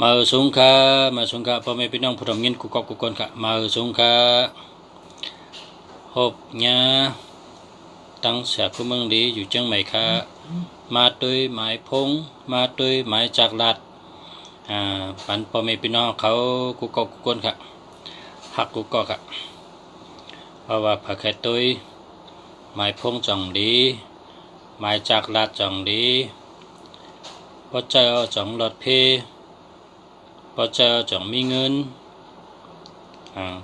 มาสงค่ะมาสงค่ะพ่อแม่พี่น้องผู้ทำเงินกุกอกกุกคนค่ะมาสงค่ะหบญาตั้งเสียคุณเมืองดีอยู่จังไหมค่ะมาตุยหมายพงมาตุยหมายจากลัดปันพ่อแม่พี่น้องเขากุกอกกุกคนค่ะหักกุกอกค่ะเพราะว่าผักแค่ตุยหมายพงจังดีหมายจากลัดจังดีพอเจอจังรถเพพอเจอจังมีเงิน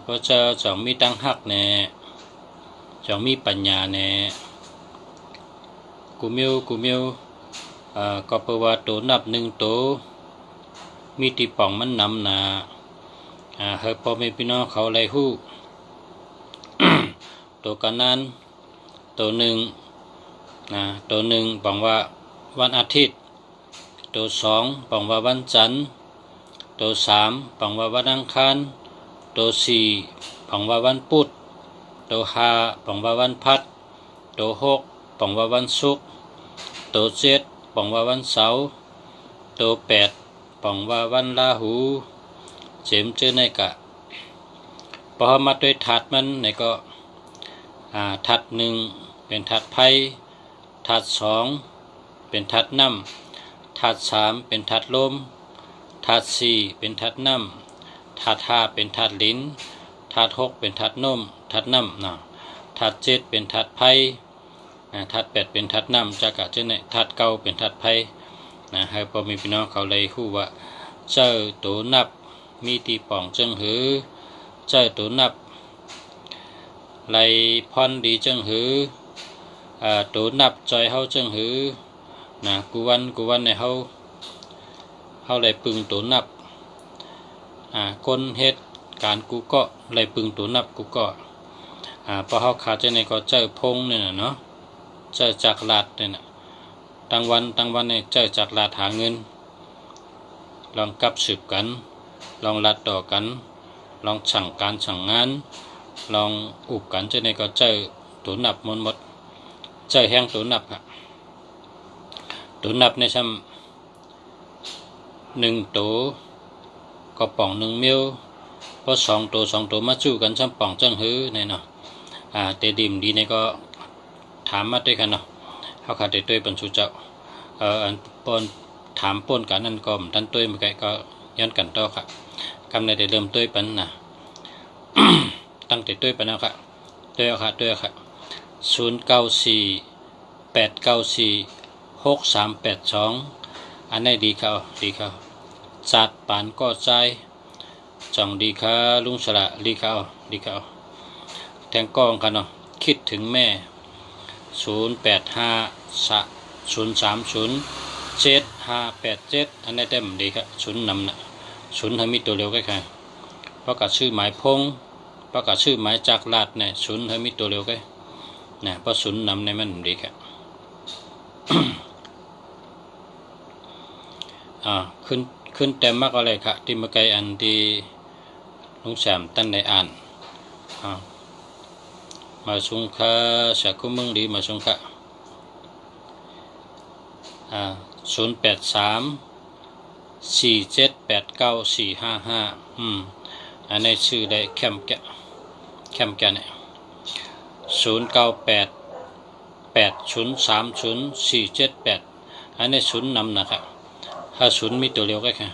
พอเจอจังมีตังหักแน่จังมีปัญญาแน่กูมิวก็เพราะว่าตัวนับหนึ่งตัวมีตีป่องมันนำนาเฮ้ยพ่อแม่พี่น้องเขาเลยฮู้ ตัวกันนั้นตัวหนึ่งตัวหนึ่งบอกว่าวันอาทิตย์ตัวสองบอกว่าวันจันทร์ตัวสามบอกว่าวันอังคารตัวสี่บอกว่าวันพุธตัวห้าบอกว่าวันพัดตัวหกบอกว่าวันศุกร์ตัวเจ็ดบอกว่าวันเสาร์ตัวแปดบอกว่าวันราหูเจมเจอในกะพอมาด้วยถาดมันในก็ถาดหนึ่งเป็นถาดไผ่ถาดสองเป็นถาดน้ำถาดสามเป็นถาดลมถาดสี่เป็นถาดน้ำถาดห้าเป็นถาดลิ้นถาดหกเป็นถาดนมถาดน้ำถาดเจ็ดเป็นถาดไผ่ถาดแปดเป็นถาดน้ำจากกะเจ้าเนี่ยถาดเก้าเป็นถาดไผ่ให้พอมีพี่น้องเขาเลยคู่ว่าเจ้าตัวนับมีตีป่องจังหือเจ้าตัวนับไหลพรดีจังหือตัวนับจอยเฮาจังหือกูวันในเฮาไหลปึงตัวนับคนเฮ็ดการกูก็ไหลปึงตัวนับกูก็พอเฮาขาดใจในก็เจ้าพงเนี่ยเนาะเจ้าจักรลาดเนี่ยตั้งวันเนี่ยเจ้าจักรลาดหาเงินลองกับสืบกันลองลัดต่อกันลองสั่งการสั่งงานลองอุบกันเจ้าในก็เจ้าตัวนับหมดเจ้าแห้งตัวนับครับตัวนับในซ้ำหนึ่งตัวก็ป่องหนึ่งมิ้วเพราะสองตัวมาจู้กันซ้ำป่องจังหื้อเนี่ยเนาะเตดิมดีเนี่ยก็ถามมาด้วยกันเนาะเขาขาดได้ด้วยบรรจุเจ้าอันปนถามปนกันนั่นก็มันตันด้วยเมื่อกี้ก็ย้อนกันต่อค่ะกำในได้เริ่มด้วยปันนะ ตั้งแต่ด้วยปันนะครับด้วยค่ะ0948946382อันไหนดีเขาจัดปานก็ใจจ่องดีค่ะลุงสละดีเขาแทงกองกันเนาะคิดถึงแม่0850307587อันไหนเต็มดีครับศูนย์นำนะศูนย์ทำมีตัวเร็วใกล้ๆเพราะกับชื่อหมายพงเพราะกับชื่อหมายจากลาดเนี่ยศูนย์ทำมีตัวเร็วใกล้เพราะศูนย์นำในมันดีครับ ขึ้นเต็มมากอะไรครับที่เมื่อกี้อันที่ลุงแซมตั้งในอ่านมาสุงค่ะสักคุมึงดีมาสุงค่ะ0834789455อันนี้ชื่อได้แคมแกเนี่ย0988030478อันนี้ศูนย์นำนะครับถ้าศูนย์มีตัวเร็วก็แค่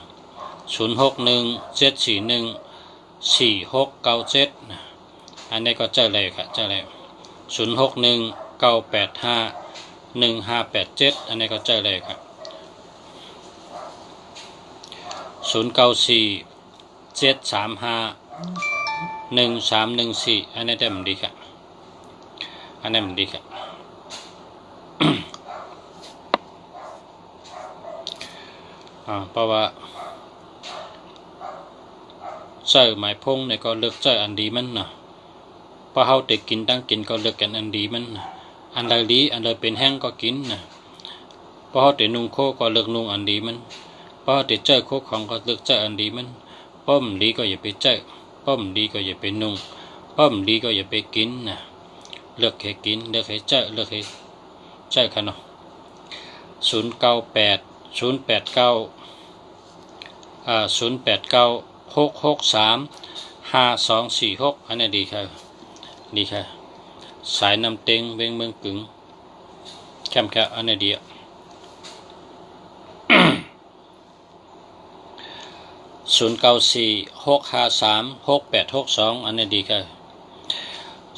0617414697อันนี้ก็เจอเลยครับ0619851587อันนี้ก็เจอเลยครับ0947351314อันนี้ได้มันดีครับเพราะว่าเจ้าหมายพงเนี่ยก็เลือกเจ้าอันดีมันนะเพราะเขาแต่กินตั้งกินก็เลือกกันอันดีมันนะอันใดดีอันใดเป็นแห้งก็กินนะเพราะเขาแต่นุ่งโคก็เลือกนุ่งอันดีมันเพราะเขาแต่เจ้าโคของก็เลือกเจ้าอันดีมันป้อมดีก็อย่าไปเจ้าป้อมดีก็อย่าไปนุ่งป้อมดีก็อย่าไปกินนะเลือกให้กินเลือกให้เจ้าเลือกให้เจ้าค่ะเนาะ098089 0896635246อันนี้ดีค่ะสายนำเต็งเวียงเมืองกึ่งแคมแค่อันนี้ดี0946536862อันนี้ดีค่ะ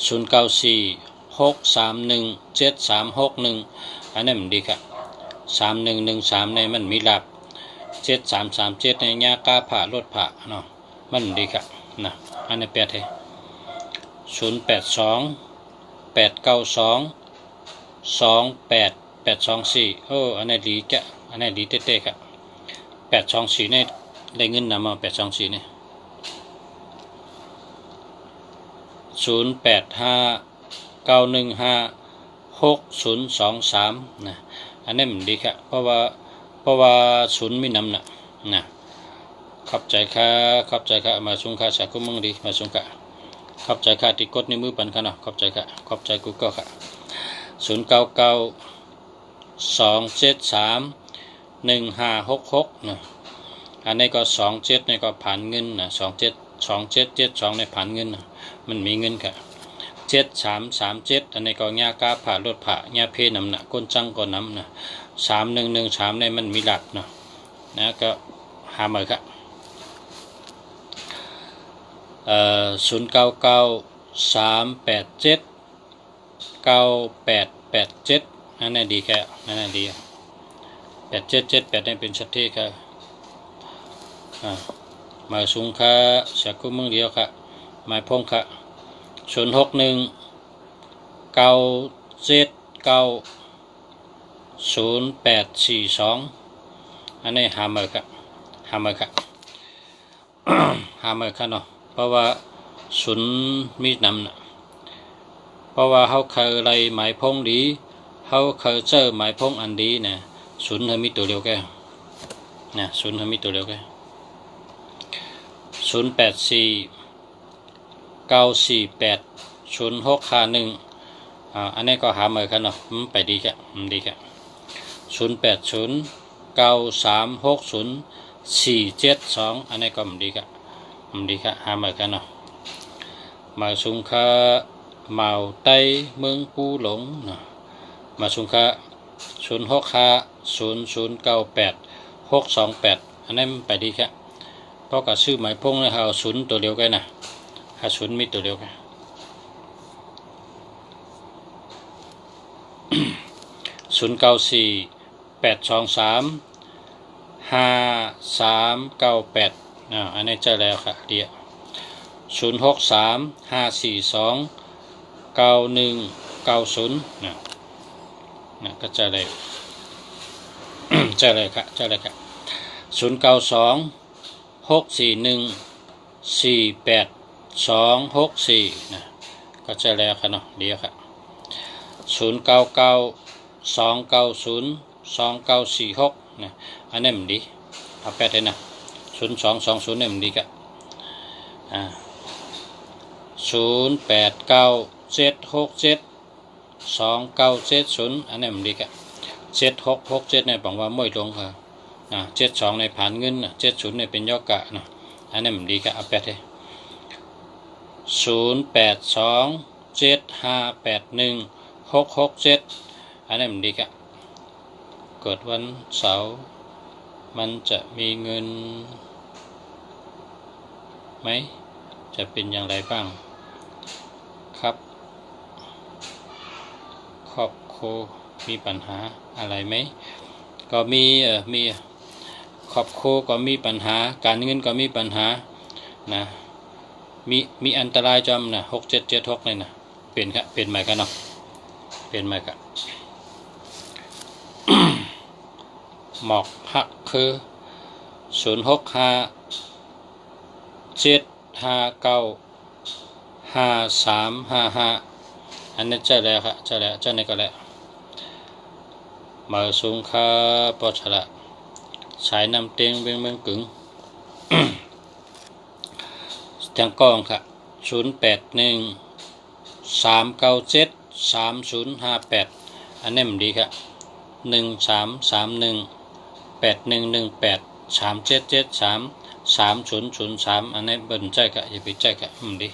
0946317361อันนี้มันดีค่ะ3113ในมันมีหลับ7337ในยากาผ่ารถผ่าเนาะมันดีค่ะนะอันนี้แปดให้0828922824อันนี้ดีจ้ะอันนี้ดีเต้ๆค่ะ824ในได้เงินนำมา824นี่0859156023นะอันนี้มันดีค่ะเพราะว่าศูนย์มีนำนะขอบใจค่ะมาสุงค่ะสากุมึงดีมาสุงค่ะขอบใจค่ะที่กดในมือปันค่ะเนาะขอบใจค่ะขอบใจกูก็ค่ะ0992731566นะอันนี้ก็27นี่ก็ผ่านเงินนะ272772ในผ่านเงินนะมันมีเงินค่ะ7337อันนี้ก็ยากาผ่ารถผ่ายาเพนำนะก้นจังก็นำนะ3113ในมันมีหลักเนาะนะก็หาเหมือนค่ะ0993879887นั่นแหละดีแค่นั่นแหละดี8778นี่เป็นชัดเจนค่ะมาสูงค่ะสักคู่มึงเดียวค่ะหมายพงค่ะ0619790842อันนี้หาเหมือนค่ะหาเหมือนค่ะเนาะเพราะว่าศูนย์มีนำนะเพราะว่าเขาเคยไรหมายพงดีเขาเคยเจอหมายพงอันดีนะศูนย์มีตัวเดียวแค่นะศูนย์มีตัวเดียวแค่0849480651อันนี้ก็หาเหมือนกันเนาะไปดีแค่ดีแค่0809360472อันนี้ก็ดีแค่หาเหมือนกันเนาะมาสุงค่าเมาไต้เมืองปูหลงเนาะมาสุงค่า0650098628อันนั้นไปดีแค่เพราะกับชื่อหมายพงนะฮะศูนย์ตัวเดียวกันนะหาศูนย์มีตัวเดียวกัน0948235398อันนี้เจอแล้วค่ะเดียว0635429190ก็เจอเลยเจอเลยค่ะ0926414824ก็เจอแล้วค่ะเนาะเดียวค่ะ0992902946อันนี้มันดีเอาแปดเลยนะ0220เนี่ยมันดีกะ0897672970อันนี้มันดีกะ7667เนี่ยบอกว่าไม่ลงค่ะ72ในผ่านเงิน70เนี่ยเป็นยอกะนะอันนี้มันดีกะเอาแปดเลย0827581667อันนี้มันดีกะเกิดวันเสาร์มันจะมีเงินไหมจะเป็นอย่างไรบ้างครับครอบครัวมีปัญหาอะไรไหมก็มีครอบครัวก็มีปัญหาการเงินก็มีปัญหานะมีอันตรายจำนะ6776เลยนะเปลี่ยนครับเปลี่ยนใหม่กันเนาะเปลี่ยนใหม่ครับหมอกหักคือ0657595355อันนี้เจอแล้วครับเจอแล้วเจอในก็แล้วมาสูงค่าปอชละสายนำเตียงเมืองกึ่งทางกองค่ะ0813973058อันนี้มันดีค่ะ13318118 37733003อันนี้เบิ่นใจกะอย่าไปใจกะดี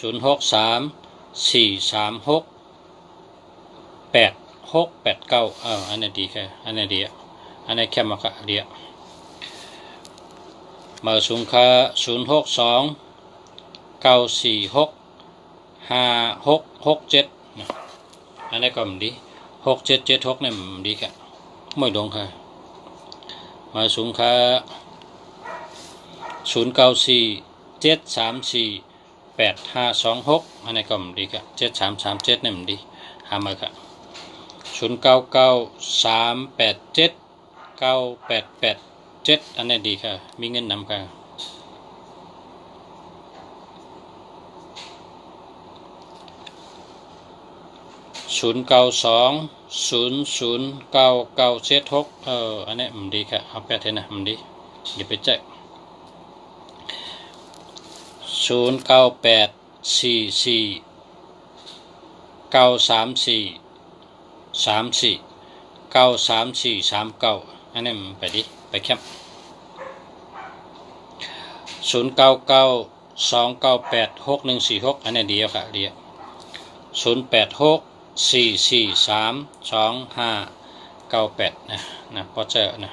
0634368689อันนี้ดีค่ะอันนี้ดีอันนี้แค่มากะดีมาสูงค่า0629465667อันนี้ก็ดี6776นี่ดีค่ะไม่ลงค่ะมาสูงค่า0947348526อันนี้ก็ดีค่ะ7337นี่ดีหามาค่ะ0993879887อันนี้ดีค่ะมีเงินนำค่ะ0920099976อันนี้ดีค่ะเอาแปดเท่านะดีอย่าไปใจ098449343934อันนี้ไปดิไปแคป0992986146อันนี้ดีค่ะดี0864432598นะพอเจอนะ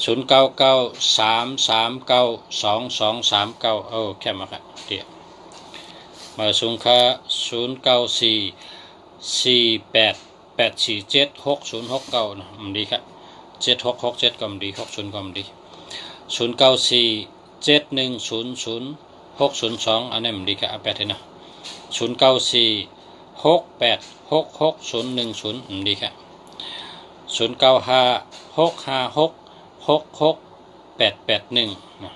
0993392239แค่มาค่ะเดี๋ยวมาสูงค่า094488476069นะดีครับ7667ก็ดี60ก็ดี0947100602อันนี้ดีครับเอาไปเถอะนะ0946866010ดีครับ0956566881นะ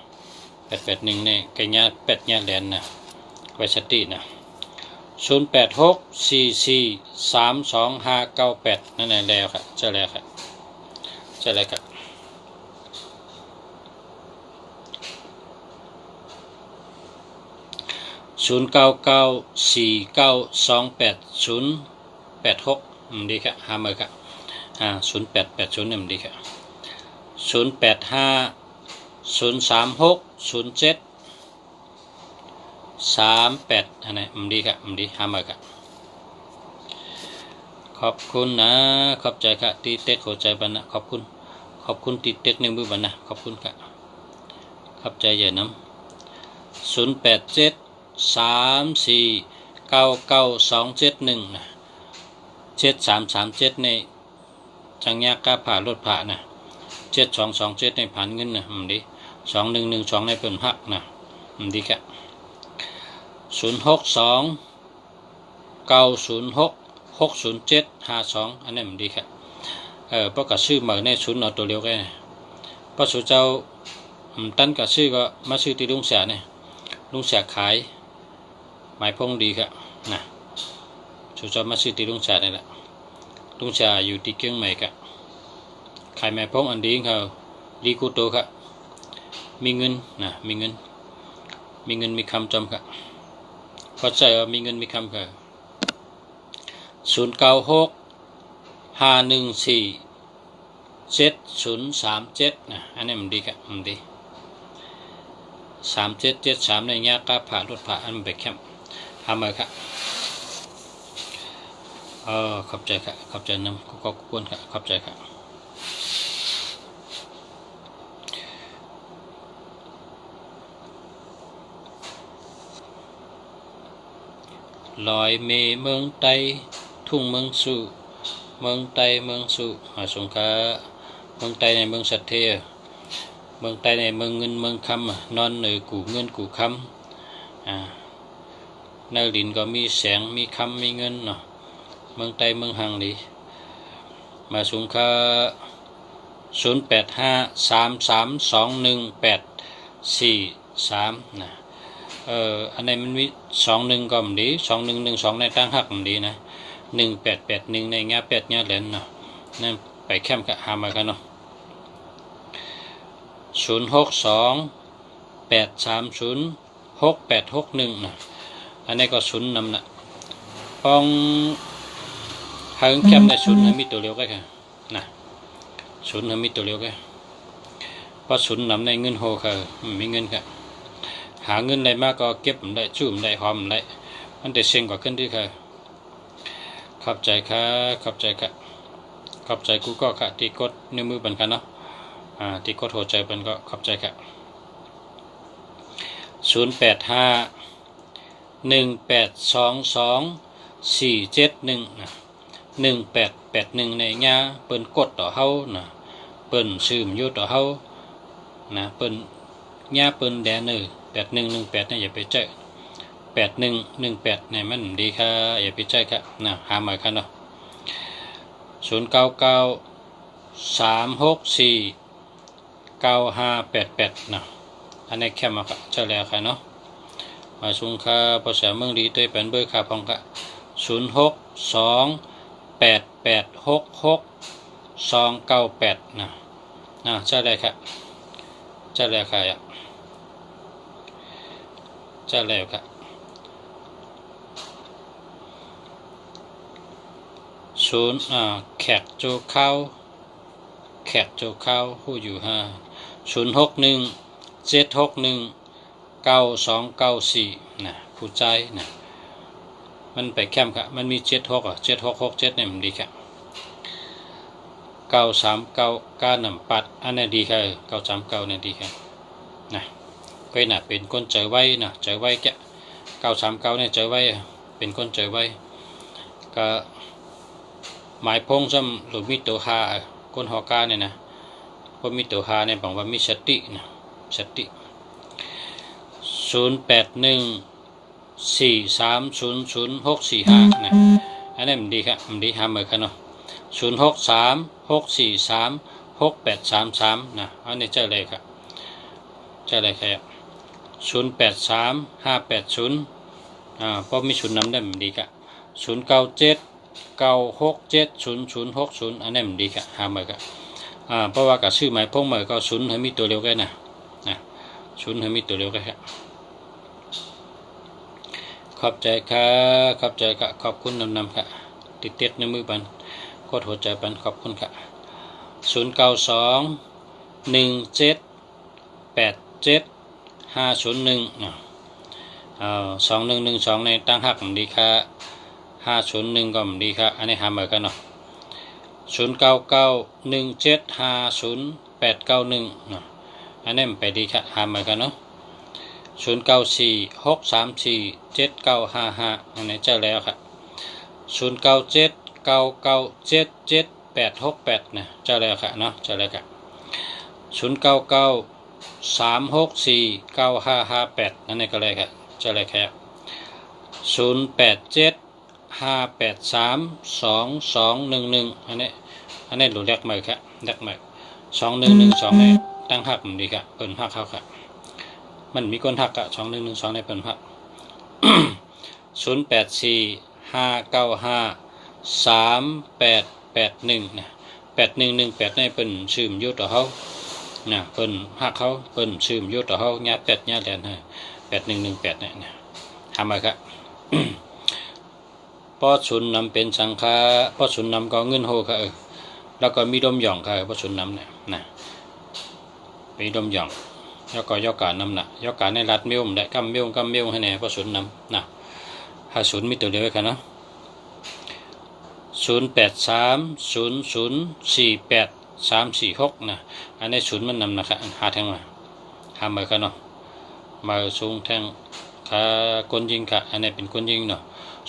881นี่ไก่ย่าเป็ดย่าแหลนนะไว้สตินะ0864432598นั่นแหละแล้วครับเจอแล้วครับเจอแล้วครับ0994928086ดีครับหามือครับ0880นี่ดีครับ0850360738อันนี้ดีครับดีหามือครับขอบคุณนะขอบใจครับตีเต็กหัวใจบันนะขอบคุณตีเต็กในมือบันนะขอบคุณครับขอบใจใหญ่น้ำ0873499271นะ7337ในจังยากกาผ่ารถผ่านะ7227ในผ่านเงินนะดี2112ในเปิ่นหักนะดีครับ062906600752อันนี้ดีครับเพราะกับชื่อเหมือนในศูนย์นอตัวเร็วแค่เพราะสุเจ้าตั้นกับชื่อก็มาชื่อที่ลุงเสียเนี่ยลุงเสียขายหมายพงดีครับนะสุเจ้ามาชื่อที่ลุงเสียนี่แหละลุงเสียอยู่ที่เกียงใหม่ครับขายหมายพงอันดีเขาดีกูโตครับมีเงินนะมีเงินมีคำจำครับพอใจว่ามีเงินมีคำครับ0965147037นะอันนี้มันดีครับมันดี3773ในยากาผ่ารถผ่าอันเบคแคมทำมาครับขอบใจครับขอบใจน้ำขอบคุณครับขอบใจครับลอยเมเมืองไตทุ่งเมืองสุเมืองไตเมืองสุสงขลาเมืองไตในเมืองสัตเทเมืองไตในเมืองเงินเมืองคำนอนเหนือกูเงินกูคำในดินก็มีแสงมีคำมีเงินเนาะเมืองไตเมืองหังดีมาสงขลา0853321843นะอันไหนมันมี21ก็มันดี2112ในตั้งหักมันดีนะ1881ในงาเป็ดงาเหลนเนาะนั่นไปแคมกับหามากันเนาะ0628306861นะอันนี้ก็ศูนย์นำนะป้องหางแคมในศูนย์มีตัวเดียวก็แค่นะ ศูนย์มีตัวเดียวกันเพราะศูนย์นำในเงินโฮค่ะมีเงินค่ะหาเงินได้มากก็เก็บได้ชู้ได้หอมได้มันแต่เซ็งกว่าขึ้นที่ค่ะขอบใจค่ะขอบใจค่ะขอบใจกูก็ค่ะที่กดนิ้วมือบันกันเนาะที่กดหัวใจบันก็ขอบใจค่ะ08518224711881ในญาเปิ้นกดต่อเฮานะเปิ้นซื้อมอยู่ต่อเฮานะเปิ้นญาเปิ้นแดน8118เนี่ยอย่าไปเจอ8118เนี่ยมันดีค่ะอย่าไปเจอค่ะนะหาใหม่ค่ะเนาะ0993649588นะอันนี้แค่มาค่ะเจอแล้วค่ะเนาะมาสูงค่าภาษาเมืองดีตัวเป็นเบอร์ค่าพองค่ะ0628866298นะเจอได้ค่ะเจอแล้วค่ะเจอแล้วค่ะแขกโจเข้าผู้อยู่0617619294นะผู้ใจนะมันไปแคมป์ค่ะมันมี767667เนี่ยมันดีค่ะ939 9นำปัดอันนี้ดีค่ะ939เนี่ยดีค่ะนะก็น่ะเป็นคนเจอไว้นะเจอไว้แก939เนี่ยเจอไว้เป็นคนเจอไว้ก็หมายพงซ้ำหรือมีตัวหาคนฮอกาเนี่ยนะคนมีตัวหาเนี่ยบอกว่ามีสตินะสติ0814300645นะอันนี้มันดีครับมันดีหาเมื่อกันเนาะ0636436833นะอันนี้เจอเลยครับเจอเลยครับ083580เพราะมีศูนย์นำได้มันดีครับ0979670060อันนี้มันดีครับหาเมื่อกันเพราะว่ากับชื่อหมายพงเมื่อก็ศูนย์ให้มีตัวเร็วกันนะศูนย์ให้มีตัวเร็วกันครับขอบใจค่ะขอบใจค่ะขอบคุณนำค่ะติดในมือบันกดหัวใจบันขอบคุณค่ะ09217875012112ในตั้งหักมันดีค่ะ501ก็มันดีค่ะอันนี้หาเหมือนกันเนาะ0991750891เนาะอันนี้มันไปดีค่ะหาเหมือนกันเนาะ0946347955อันนี้เจอแล้วค่ะ0979977868นะเจอแล้วค่ะเนาะเจอแล้วค่ะ0993649558อันนี้ก็เลยค่ะเจอเลยค่ะ0875832211อันนี้หลุดแรกใหม่ค่ะแรกใหม่2112ในตั้งหักมันดีค่ะเปิดหักเข้าค่ะมันมีคนหักอะ2112ในเปิดหัก0845953881นะ8118ในเปิดชื่มยุทธเขานะเปิดหักเขาเปิดชื่มยุทธเขาญาติญาติแดนให้8118เนี่ยนะทำไมครับพอศูนย์นำเป็นสังฆาพอศูนย์นำก็เงินโฮค่ะแล้วก็มีดมหย่องค่ะพอศูนย์นำเนี่ยนะมีดมหย่องแล้วก็ยกการนำนะยกการในรัดมิ้วได้กำมิ้วให้แน่พอศูนย์นำนะหาศูนย์มีตัวเดียวกันเนาะ0830048346นะอันนี้ศูนย์มันนำนะครับหาแทงมาหาเมื่อกันเนาะมาสูงแทงขาคนยิงค่ะอันนี้เป็นคนยิงเนาะ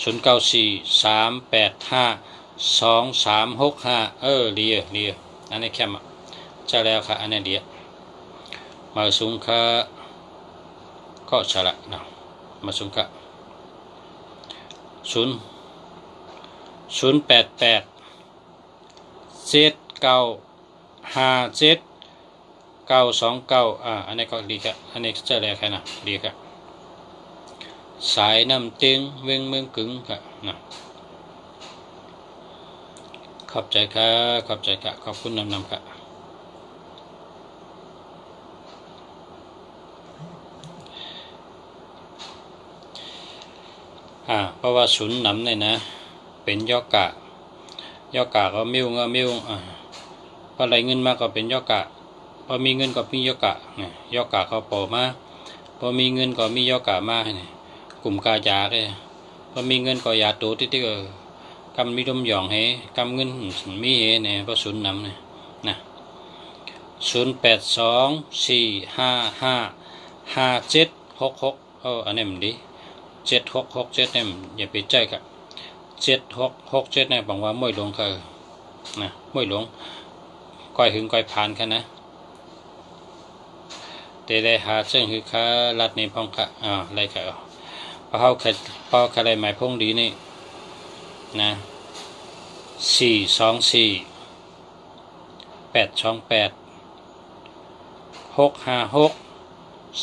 0943852365ดีอันนี้แคมจะแล้วค่ะอันนี้ดีมาสูงค่ะก็ฉลาดเนาะมาสูงค่ะ08879572929อันนี้ก็ดีค่ะอันนี้จะแล้วค่ะนะดีค่ะสายน้ำเตียงเมืองกึ่งค่ะนะขอบใจค่ะขอบใจค่ะขอบคุณนำค่ะเพราะว่าศูนย์นำเนี่ยนะเป็นยอกะก็มิ้ว พอได้เงินมาก็เป็นยอกะพอมีเงินก็มียอกะเนี่ยยอกะเขาโปมาพอมีเงินก็มียอกะมาเนี่ยกลุ่มกายาเลยพอมีเงินก็ยาตัวที่กำมีดมหยองให้กำเงินมีเหเนี่ยพอศูนย์นำเนี่ยนะ0824555766อันนี้มันดี7667เนี่ยอย่าไปใจครับ7667เนี่ยบอกว่าไม่หลงคือนะไม่หลงก้อยหึงก้อยผ่านกันนะแต่ได้หาเชิงคือค้าลัดในพองค่ะอะไรค่ะพอเขาอะไรหมายพงดีนี่นะ424 828 656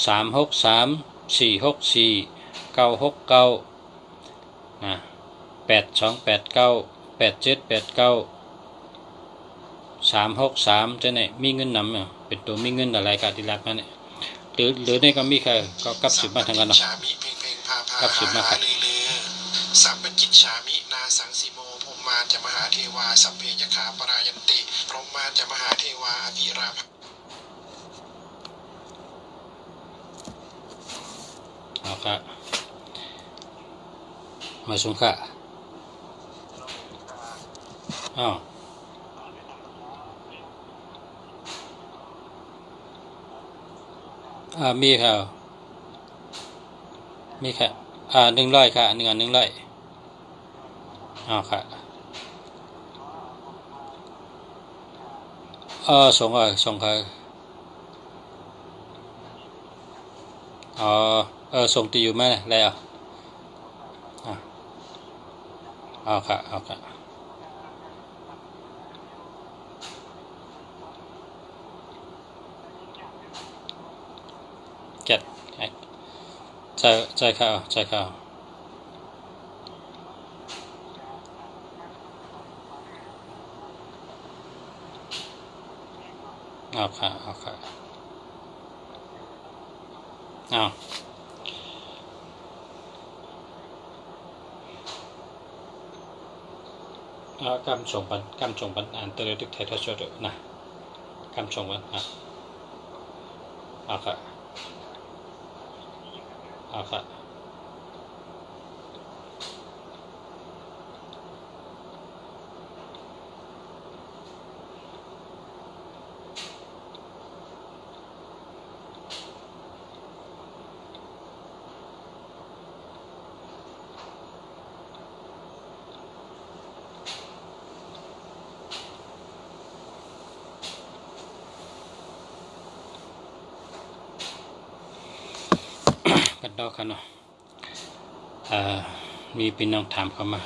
363 464 969นะ8289 8789 363จะไหนมีเงินนำเป็นตัวมีเงินอะไรกันที่รับมาเนี่ยหรือนี่ก็มีใครก็กับสิบมาทางกันเนาะกับสิบมาครับสัพพจิตชามินาสังสีโมพรหมาจะมหาเทวาสัพเพยขาปรายันติพรหมาจะมหาเทวาอภิราภเอาค่ะมาส่งค่ะมีค่ะมีค่ะ100ค่ะ100ค่ะส่งค่ะส่งที่อยู่ไหมแล้วค่ะเก็บใจค่ะค่ะกำส่งปันอ่านตัวเล็กไทยทศวรรษนะกำส่งปันค่ะกันดอกกันเนาะมีพี่น้องถามเข้ามา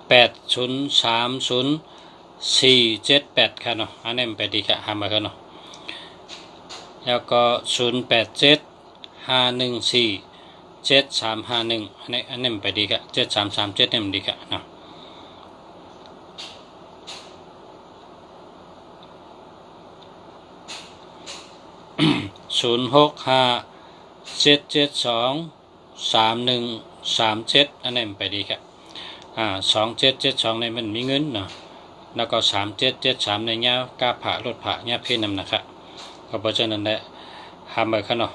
0980304778ค่ะเนาะอันนี้มันไปดีค่ะหามากันเนาะแล้วก็0875147351อันนี้มันไปดีค่ะ7337นี่มันดีค่ะเนาะ0657723137อันนี้มันไปดีครับ2772ในมันมีเงินเนาะแล้วก็3773ในเนี้ยกาผ่ารถผ่าเนี้ยเพศนำนะครับก็เพราะฉะนั้นแหละหามาขนาด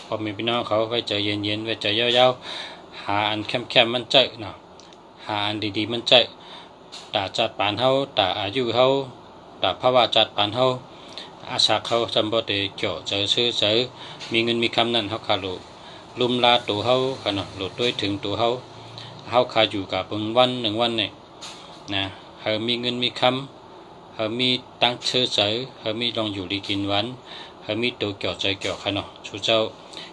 พอมีพี่น้องเขาไว้ใจเย็นไว้ใจยาวๆหาอันเข้มมันใจเนาะหาอันดีๆมันใจตาจัดปานเฮาตาอายุเฮาตาภาวะจัดปานเฮาอาสาเขาจำบ่ได้เจาะเจอซื้อเจอมีเงินมีคำนั้นเขาขาดลุมลาตัวเขาขนาดหลุดด้วยถึงตัวเขาขาดอยู่กับ1 วันเนี่ยนะเขามีเงินมีคำเขามีตั้งเชื่อเจอเขามีลองอยู่ดีกินวันเขามีตัวเจาะใจเจาะขนาดชูเจ้า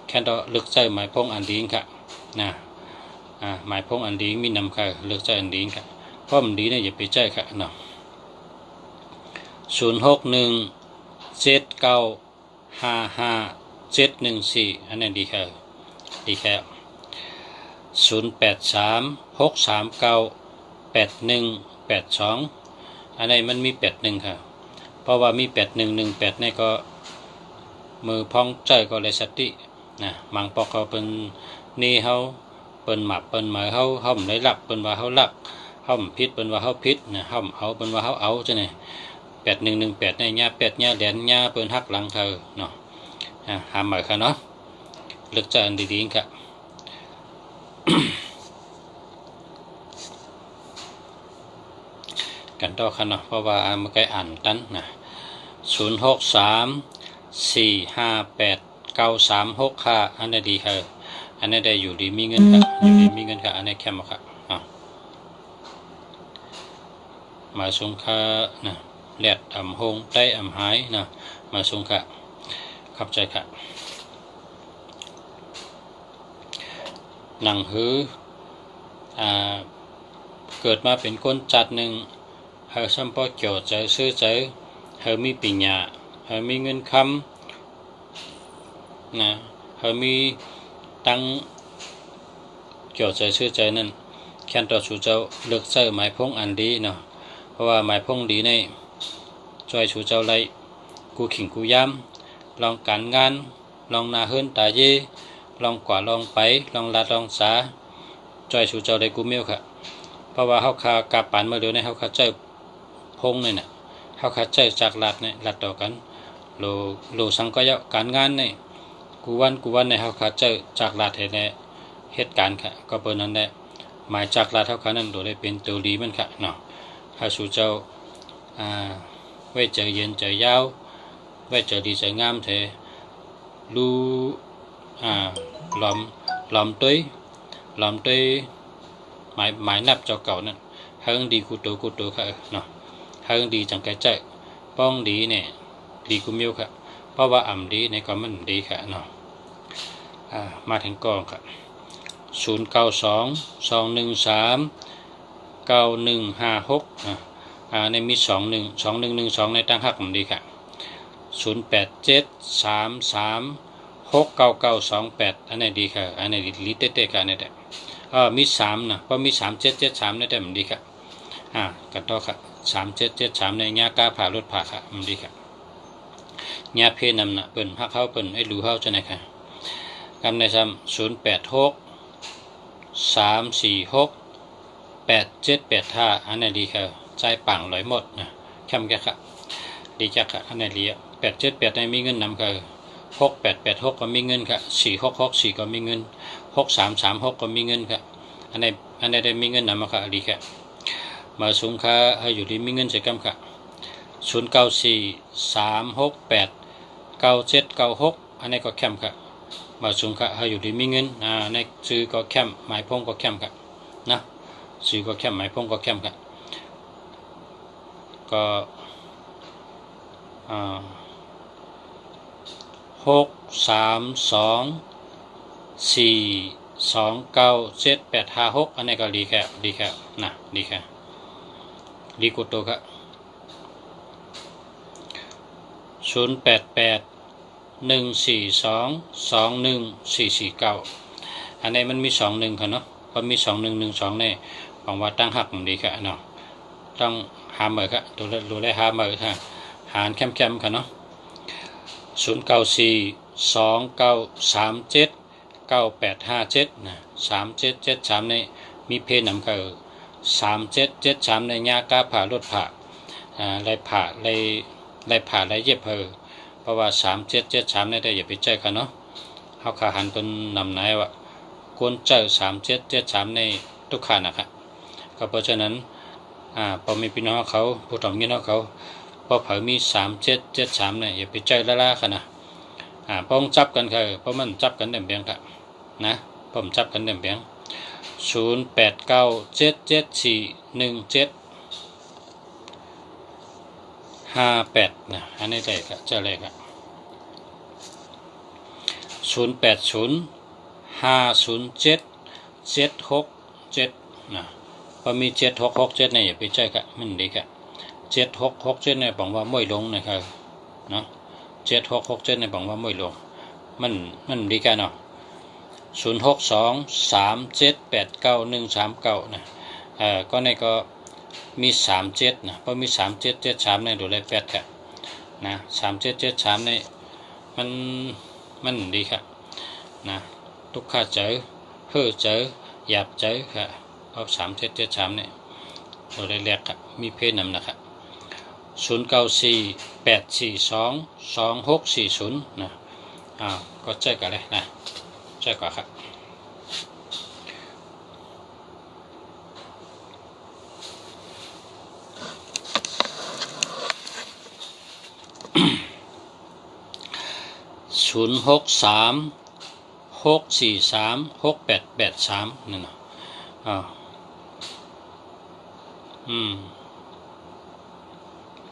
แค่ดอลึกใจหมายพงอันดีค่ะนะหมายพงอันดีมีนำค่ะลึกใจอันดีค่ะเพราะมันดีเนี่ยอย่าไปใจค่ะเนาะ0617955714อันนั้นดีแค่0836398182อันนี้มันมี81ค่ะเพราะว่ามี8118นี่ก็มือพ้องใจก็เลยสตินะมังปอกเขาเป็นนี่เขาเป็นหมับเป็นหมายเขาไม่ได้หลับเป็นว่าเขาหลับ ห้อมพิษเป็นว่าเฮาพิษนะห้อมเอาเป็นว่าเฮาเอาจังได๋8118ในญา8ญาแหลนญาเปิ้นฮักหลังเธอเนาะหาหมายค่ะเนาะเลือกจะอันดีๆค่ะ กันต่อค่ะเนาะเพราะว่ามันใกล้อ่านตันนะ0634589365อันนี้ดีค่ะอันนี้ได้อยู่ดีมีเงินค่ะอยู่ดีมีเงินค่ะอันนี้แคมค่ะมาสงค่านะแลดอ่ำหงใต้อ่ำหายนะมาสงค่ะขับใจค่ะหนังหือเกิดมาเป็นคนจัดหนึ่งเฮาสัมพอเกี่ยวใจซื้อใจเฮามีปัญญาเฮามีเงินคำนะเฮามีตังเกี่ยวใจซื้อใจนั่นแค่นต่อสู่เจ้าเลือกใช้หมายพงอันดีเนาะเพราะว่าหมายพงดีในช่วยสู่เจ้าไรกูขิงกูย้ำลองการงานลองนาเฮิรนตาเยลองกว่าลองไปลองลาดลองสาช่วยสู่เจ้าได้กูเมียวค่ะเพราะว่าเฮาคากาปานเมื่อเดียวในเฮาคาเจ้าพงนี่น่ะเฮาคาเจ้าจากลาดนี่ลาดต่อกันโลสังก็ยะการงานนี่กูวันในเฮาคาเจ้าจากลาดให้ในเหตุการณ์ค่ะก็เปิ้นนั้นแหละหมายจากลาดเฮาคานั้นโดยได้เป็นตัวดีมันค่ะเนาะเฮาสู่เจ้าไว้เจอเย็นเจอยาวไว้เจอดีเจองามเถรู้ลอมตุ้ยหมายนับเจ้าเก่านั่นเฮิงดีกูโตค่ะเนาะเฮิงดีจังแก่ใจป้องดีเนี่ยดีกูมิวค่ะเพราะว่าอ่ำดีในก็มันดีค่ะเนาะมาถึงกองค่ะ0922139156ในมี2112ในตั้งหักมันดีค่ะ0873369928อันนี้ดีค่ะอันนี้ลิเต้ๆค่ะอันนี้แหละมี3นะเพราะมี3773ในแต่มันดีค่ะกันต่อค่ะ3773ในญากาผ่ารถผ่าค่ะมันดีค่ะญาเพนำน่ะเปิ้นฮักเฮาเปิ้นให้รู้เฮาจังได๋ค่ะกำในซ้ำ0863468785อันนี้ดีค่ะใจปัง100หมดนะแคมแกค่ะดีจักค่ะอันนี้เลีย878ในมีเงินนำค่ะ6886ก็มีเงินค่ะ4664ก็มีเงิน6336ก็มีเงินค่ะอันไหนได้มีเงินนำมาค่ะดีค่ะมาสูงค่าให้อยู่ดีมีเงินใส่กำค่ะ0943689796อันนี้ก็แคมค่ะมาสูงค่ะให้อยู่ดีมีเงินในซื้อก็แคมหมายพงก็แคมค่ะนะซื้อก็แคมหมายพงก็แคมค่ะก็632429785อันนี้ก็ดีแค่นะดีแค่ดีกุโตค่ะ088142214449อันนี้มันมี21ค่ะเนาะพอมี2112นี่หวังว่าตั้งหักดีค่ะเนาะต้องหาเหมือค่ะดูแลหาเหมือค่ะหารแคมค่ะเนาะ094293795857นะ3773ในมีเพนนำคือ3773ในญากาผ่ารถผ่าไรเย็บเพราะว่า3773ในได้อย่าไปใจกันเนาะเฮาขาหันเป็นนำไหนว่ากวนเจอ3773ในทุกขานะครับก็เพราะฉะนั้นพอมีพี่น้องเขาผู้ถ่อมพี่น้องเขาพอเผยมี3773เนี่ยอย่าไปใจละค่ะนะป้องจับกันค่ะเพราะมันจับกันเต็มเบียงค่ะนะผมจับกันเต็มเบียง0897741758นะอันนี้เลยค่ะเจอเลยค่ะ0805077667นะพอมี7667เนี่ยอย่าไปใจค่ะมันดีค่ะ7667เนี่ยบอกว่าไม่ลงนะครับเนาะ7667เนี่ยบอกว่าไม่ลงมันดีกันเนาะ0623789139นะก็ในก็มี37นะเพราะมี3773ในดูแล8ค่ะนะ3773ในมันดีค่ะนะทุกข้าเจอเพื่อเจอหยาบเจอค่ะเพราะ3773เนี่ย ตัวแรกครับมีเพศนำนะครับ0948422640นะก็แจ้กันเลยนะแจ้กว่าครับ0636436883นั่นนะ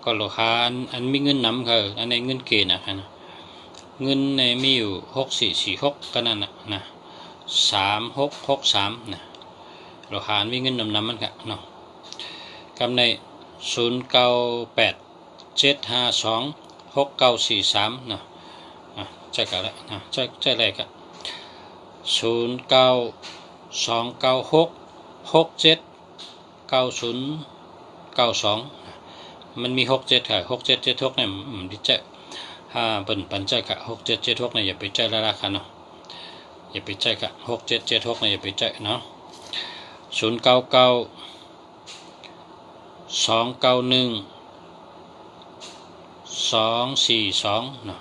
ก็โลหะอันมีเงินนำค่ะอันในเงินเกณฑ์นะครับนะเงินในมีอยู่6446ก็นั่นนะ3663นะโลหะอันมีเงินนำมันค่ะเนาะกำใน0987526943นะใช่กันแล้วนะใช่เลยครับ0929667992มันมี67ค่ะ6776เนี่ยดิเจเปิ่นปันใจค่ะ6776เนี่ยอย่าไปใจละค่ะเนาะอย่าไปใจค่ะ6776เนี่ยอย่าไปใจเนาะ0992912242เนาะ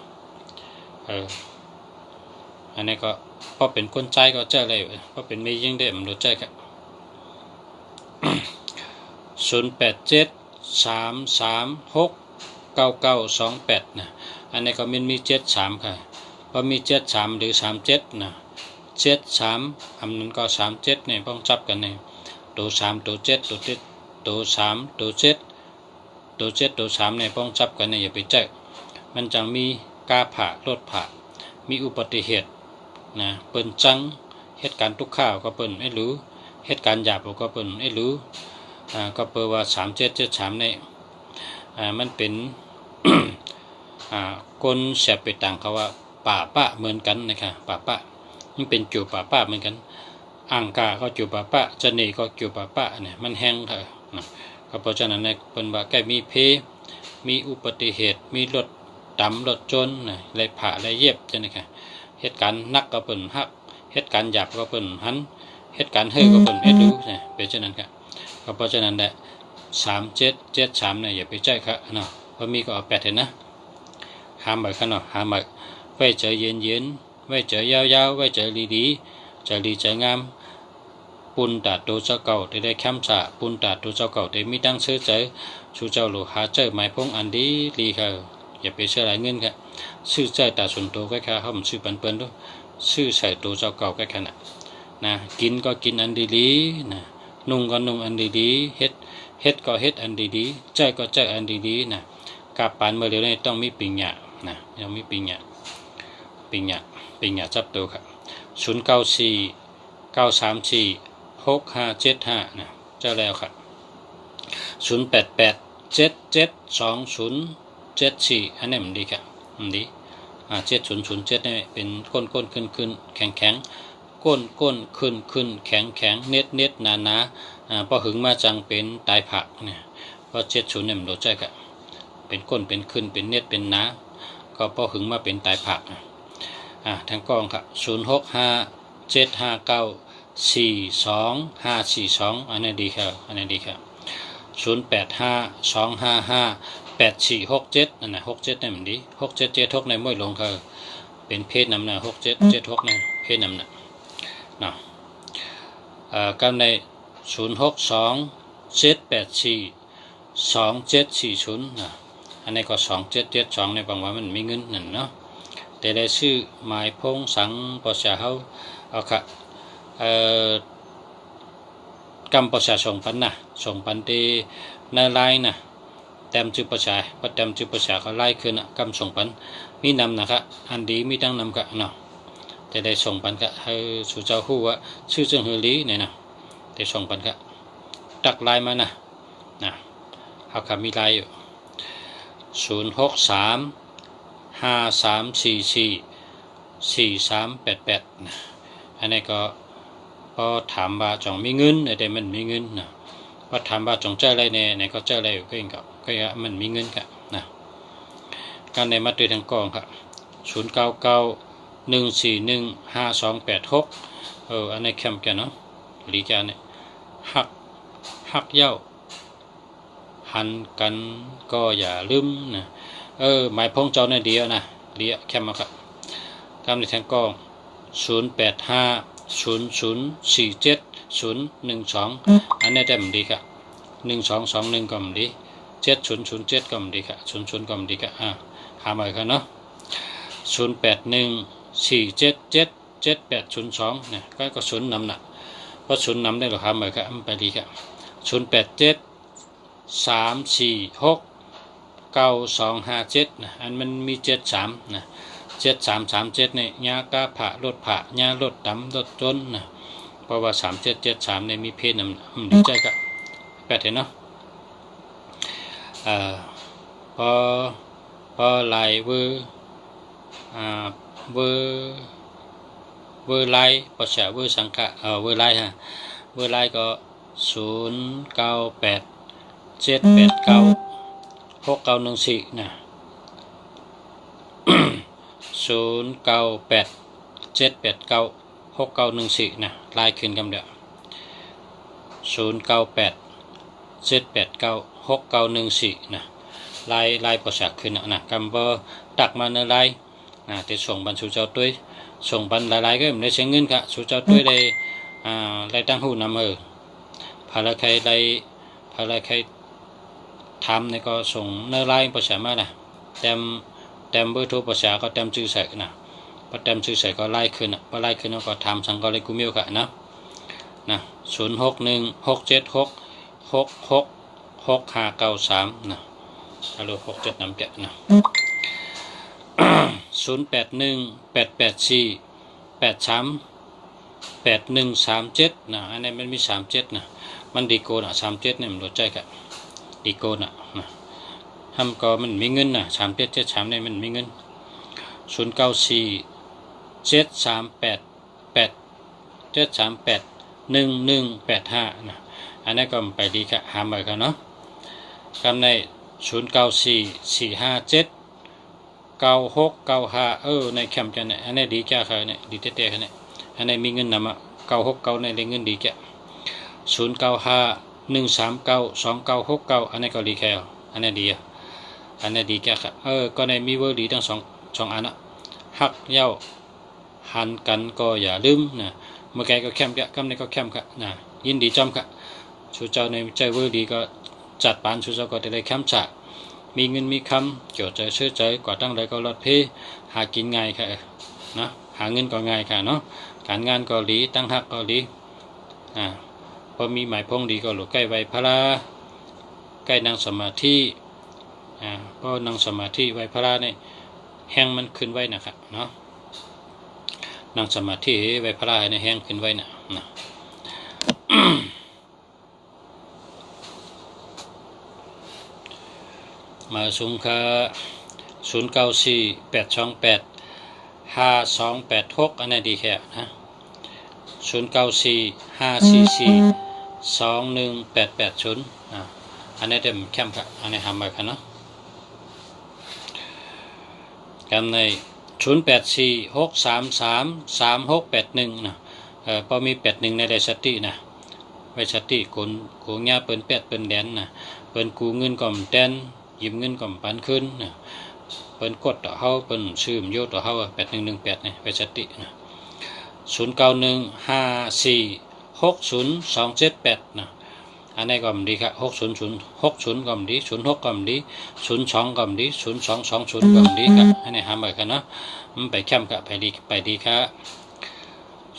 อันนี้ก็พอเป็นคนใจก็เจอเลยพอเป็นไม่ยิ่งได้มันรู้ใจครับ0873369928นะอันนี้ก็มี73ค่ะพอมี73หรือ37นะ73อันนั้นก็37เนี่ยต้องจับกันเนี่ยตัว3ตัว7ตัว3ตัว7ตัว3เนี่ยต้องจับกันเนี่ยอย่าไปเจอมันจะมีกาผ่ารถผ่ามีอุบัติเหตุนะเปิ้นจังเหตุการณ์ทุกข่าวก็เปิ้นไม่รู้เหตุการณ์หยาบก็เปิ้นไม่รู้ก็เปิดว่า3773เนี่ยมันเป็น คนเสียไปต่างเขาว่าป่าปะเหมือนกันนะครับป่าปะมันเป็นจูป่าปะเหมือนกันอ่างกาก็จูป่าปะจะหนีก็จูป่าปะเนี่ยมันแห้งเถอะนะก็เพราะฉะนั้นเนี่ยเปิ้นว่าใกล้มีเพมีอุบัติเหตุมีรถดำรถจนนะไรผ่าไรเย็บจะนะครับเหตุการณ์นักก็เปิ้นฮักเหตุการณ์หยาบก็เปิ้นหันเหตุการณ์เฮ้อก็เปิ้นไม่รู้นะเป็นเช่นนั้นครับก็เพราะฉะนั้นแหละ3773เนี่ยอย่าไปใจครับเนาะพอมีก็เอา8เห็นนะหามใบขนาดหามใบไว้เจอเย็นไว้เจอยาวไว้เจอดีใจดีใจงามปุ่นตาตัวเจ้าเก่าได้แคมสะปุ่นตาตัวเจ้าเก่าได้มีตั้งชื่อใจชูเจ้าหลูหาเจอหมายพงอันดีค่ะอย่าไปเชื่อหลายเงินค่ะชื่อใจตาส่วนตัวก็แค่เขาชื่อปันเปิ้นด้วยชื่อใส่ตัวเจ้าเก่าก็แค่นั้นนะกินก็กินอันดีนะนุ่งก็นุ่งอันดีเฮ็ดก็เฮ็ดอันดีใจก็ใจอันดีนะกาปานเมื่อเร็วนี้ต้องมีปิญญานะยังมีปิญญาจับตัวครับ0949346575นะเจ้าแล้วครับ0887720074อันนี้มันดีครับมันดี7007นี่เป็นก้นขึ้นแข็งก้นขึ้นแข็งเน็ดหนาพอหึงมาจังเป็นตายผักเนี่ยเพราะ70เนี่ยมันโดดใจครับเป็นก้นเป็นขึ้นเป็นเน็ดเป็นหนาก็พอหึงมาเป็นตายผักทางกองครับ0657594252อันนี้ดีครับ0852558467นั่นนะ67เนี่ยมันดี6776ในมวยลงเขาเป็นเพศนำนะ6776นะเพศนำนะเนาะกันใน0627842740นะอันนี้ก็2772ในบางว่ามันมีเงินนั่นเนาะแต่ได้ชื่อหมายพงสังประชาเฮาเอาค่ะกำประชาส่งปันที่ในไลน์นะแต้มจุประชาพอแต้มจุประชาเขาไล่ขึ้นกำส่งปันมีนำนะครับอันดีมีตั้งนำกะเนาะแต่ได้ส่งปันกะให้สู่เจ้าฮู้ว่าชื่อจึงเฮลีเนี่ยนะได้ส่งปันกะตักไลน์มานะเขาค่ะมีไลน์อยู่063534448388อันนี้ก็พอถามว่าจองมีเงินแต่มันมีเงินนะพอถามว่าจองเจ้าอะไรเนี่ยก็เจ้าอะไรก็เองก็มันมีเงินครับนะการในมาตรทางกองครับ0991415286อันนี้แคมป์กันเนาะหลีจานเนี่ยหักเย้า หันกันก็อย่าลืมนะหมายพงเจ้าในเดียวนะเดียวแค่มาครับคำในทางกล้อง0850047012อันนี้ได้มันดีครับ1221ก็มันดี7007ก็มันดีครับ00ก็มันดีครับหาใหม่ครับเนาะ0814777802เนี่ยก็ศูนย์นำน่ะเพราะศูนย์นำได้หรอครับใหม่ครับไปดีครับ0873469257นะอันมันมี73นะ7337เนี่ยยากะผะรถผะยารถดำรถจนนะเพราะว่า3773เนี่ยมีเพศนำดีใจครับแปดเห็นเนาะพอไล่เวอร์ไลภาษาเวอร์สังฆะเวอร์ไลฮะเวอร์ไลก็0987896914นะ0987896914นะไล่ขึ้นกันเด้อ0987896914นะไล่ภาษาขึ้นนะกำบ่ตักมาในไล่แต่ส่งบรรจุเจ้าตุ้ยส่งบรรหลายๆก็ไม่ได้เสียเงินค่ะสู่เจ้าตุ้ยได้ตั้งหูนำภารใครทำเนี่ยก็ส่งเนื้อไล่ภาษามานะเต็มเบอร์โทรภาษาก็เต็มชื่อใส่นะพอเต็มชื่อใส่ก็ไล่ขึ้นพอไล่ขึ้นแล้วก็ทำสังก็เลยกูมิวค่ะนะ061667666593นะฮัลโหล67น้ำแกะนะ081884838137นะอันนี้มันมี37นะมันดีโกนะ37เนี่ยมันรู้ใจกันดีโกนะทำก็มันมีเงินนะ3773เนี่ยมันมีเงิน0947381185นะอันนี้ก็ไปดีค่ะหาใหม่กันเนาะคำใน0944579695ในแคมป์กันเนี่ยอันนี้ดีแก่ค่ะเนี่ยดีเต้ๆค่ะเนี่ยอันนี้มีเงินนำ969ในเงินดีแก่0951392969อันนี้ก็ดีแค่อันนี้ดีอันนี้ดีแก่ค่ะก็ในมีเวอร์ดีทั้งสองอันนะฮักเย้าหันกันก็อย่าลืมนะเมื่อไกก็แคมป์แกกำในก็แคมป์ค่ะนะยินดีจอมค่ะชูเจ้าในใจเวอร์ดีก็จัดปานชูเจ้าก็ได้แคมป์จ่ามีเงินมีคำเกี่ยวใจเชื่อใจกว่าตั้งใดก็รอดเพหากินง่ายค่ะนะหาเงินก็ง่ายค่ะเนาะการงานก็ดีตั้งหักก็ดีพอมีหมายพงดีก็หลุดใกล้ไวพระใกล้นั่งสมาธิก็นั่งสมาธิไวพระเนี่ยแห้งมันขึ้นไว้นะครับเนาะนั่งสมาธิไวพระให้แห้งขึ้นไว้นะมาสูงค่ะ0948285286อันนี้ดีแค่นะ0945442180อันนี้เต็มแคมป์ค่ะอันนี้ทำไปค่ะเนาะกันใน0846333681นะพอมี81ในได้สตินะไว้สติกูเงี้ยเปิ้น8เปิ้นแดนนะเปิ้นกูเงินก่อมแดนยืมเงินก่อมปันขึ้นนะเปิ้นกดต่อเฮาเปิ้นชื่อมโยต่อเฮา8118นี่ไว้สตินะ0915460278นะอันนี้ก็ดีครับ60060ก็ดี06ก็ดี02ก็ดี0220ก็ดีครับอันนี้หาใหม่กันเนาะมันไปแคมป์กับไปดีครับ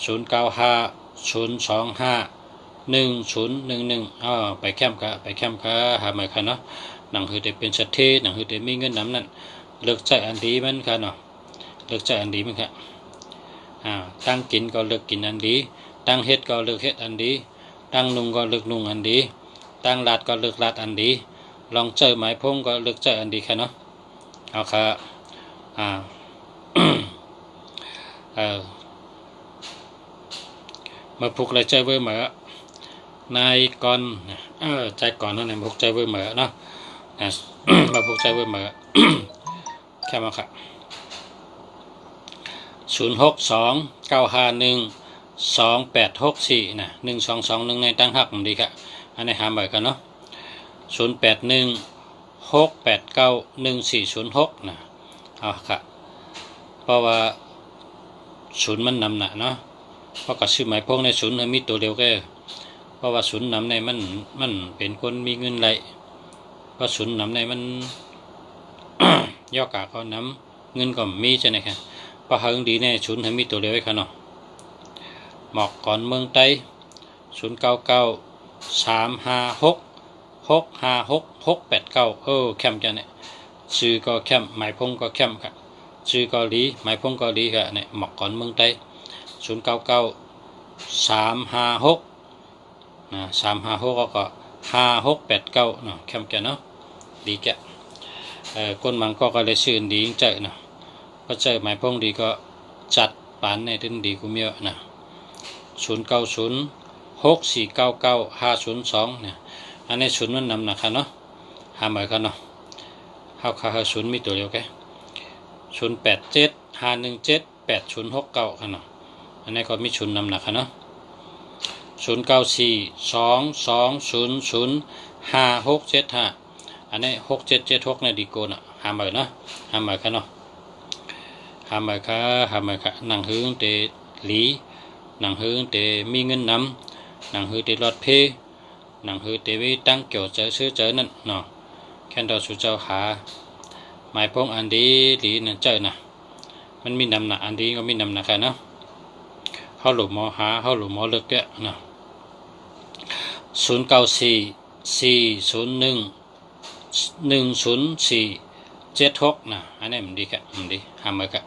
0950251011ไปแคมป์ครับหาใหม่กันเนาะหนังคือได้เป็นสัตย์หนังคือได้มีเงินน้ำนั่นเลิกใจอันดีมันครับเนาะเลิกใจอันดีมันครับตั้งกินก็เลิกกินอันดีตั้งเฮ็ดก็เลิกเฮ็ดอันดีตั้งนุ่งก็เลิกนุ่งอันดีตั้งลาดก็เลิกลาดอันดีลองเจอหมายพงก็เลิกเจออันดีค่ะเนาะเอาค่ะมาผูกเลยใจเวอร์เหมือนายก่อนใจก่อนนั่นเองผูกใจเวอร์เหมือเนาะมาผูกใจเวอร์เหมือแค่มาค่ะ0629512864นะ1221ในตั้งหักดีครับอันนี้หาใหม่กันเนาะ 0816891406นะเอาค่ะเพราะว่าศูนย์มันนำหนะเนาะเพราะกับชื่อหมายพงในศูนย์มีตัวเดียวก็เพราะว่าศูนย์นำในมันเป็นคนมีเงินไหลเพราะศูนย์นำในมัน ย่อกาก็นำเงินก็มีใช่ไหมครับเพราะหึงดีในศูนย์มีตัวเดียวไว้ค่ะเนาะหมอกก่อนเมืองไต้099356656689แคมป์จะเนี่ยชื่อก็แคมป์หมายพงก็แคมป์ค่ะชื่อเกาหลีหมายพงเกาหลีค่ะเนี่ยหมอกก่อนเมืองไต้099356นะ356ก็5689เนาะแคมป์จะเนาะดีแกคนมันก็เลยชื่อดีเจอนะก็เจอหมายพงดีก็จัดปานในถึงดีกูเมียนะ0906499502เนี่ยอันนี้ศูนย์มันนำนะครับเนาะหาหมายกันเนาะเขาศูนย์มีตัวเดียวแค่0875178069ค่ะเนาะอันนี้ก็มีศูนย์นำนะครับเนาะ0942200565อันนี้6776เนี่ยดีโกนะหาหมายเนาะหาหมายกันเนาะหาหมายค่ะหนังhướng để lý nàng hướng để mi ngân nắm nàng hướng để lọt phê nàng hướng để vi tăng kiểu chở nè nọ khen đó số châu hà mai phong anh đi lý nè chơi nè mình mi nằm nè anh đi có mi nằm nè cái nó họ lù mò hà họ lù mò lực đấy nè 09410476นะอันนี้มันดีครับมันดีหามาครับ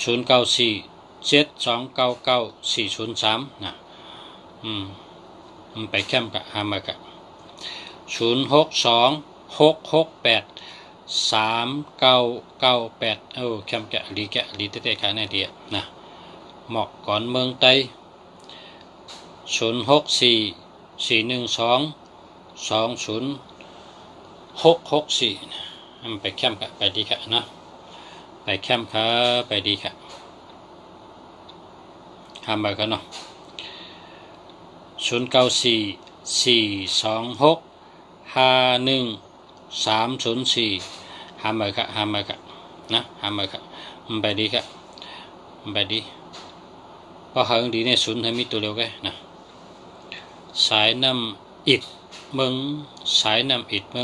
0947299403นะมันไปแคมป์กับหามากับ0626683998แคมป์กับลีเต้ๆค่ะนี่ดีนะหมอกก่อนเมืองไต้064412206664มันไปแคมป์กับไปดีค่ะนะไปแคมป์ค่ะไปดีค่ะทำไปกันเนาะ0944265134ทำไปค่ะนะทำไปค่ะมันไปดีค่ะมันไปดีเพราะหางดีเนี่ยศูนย์ให้มีตัวเร็วแค่นะสายน้ำอิดเมือ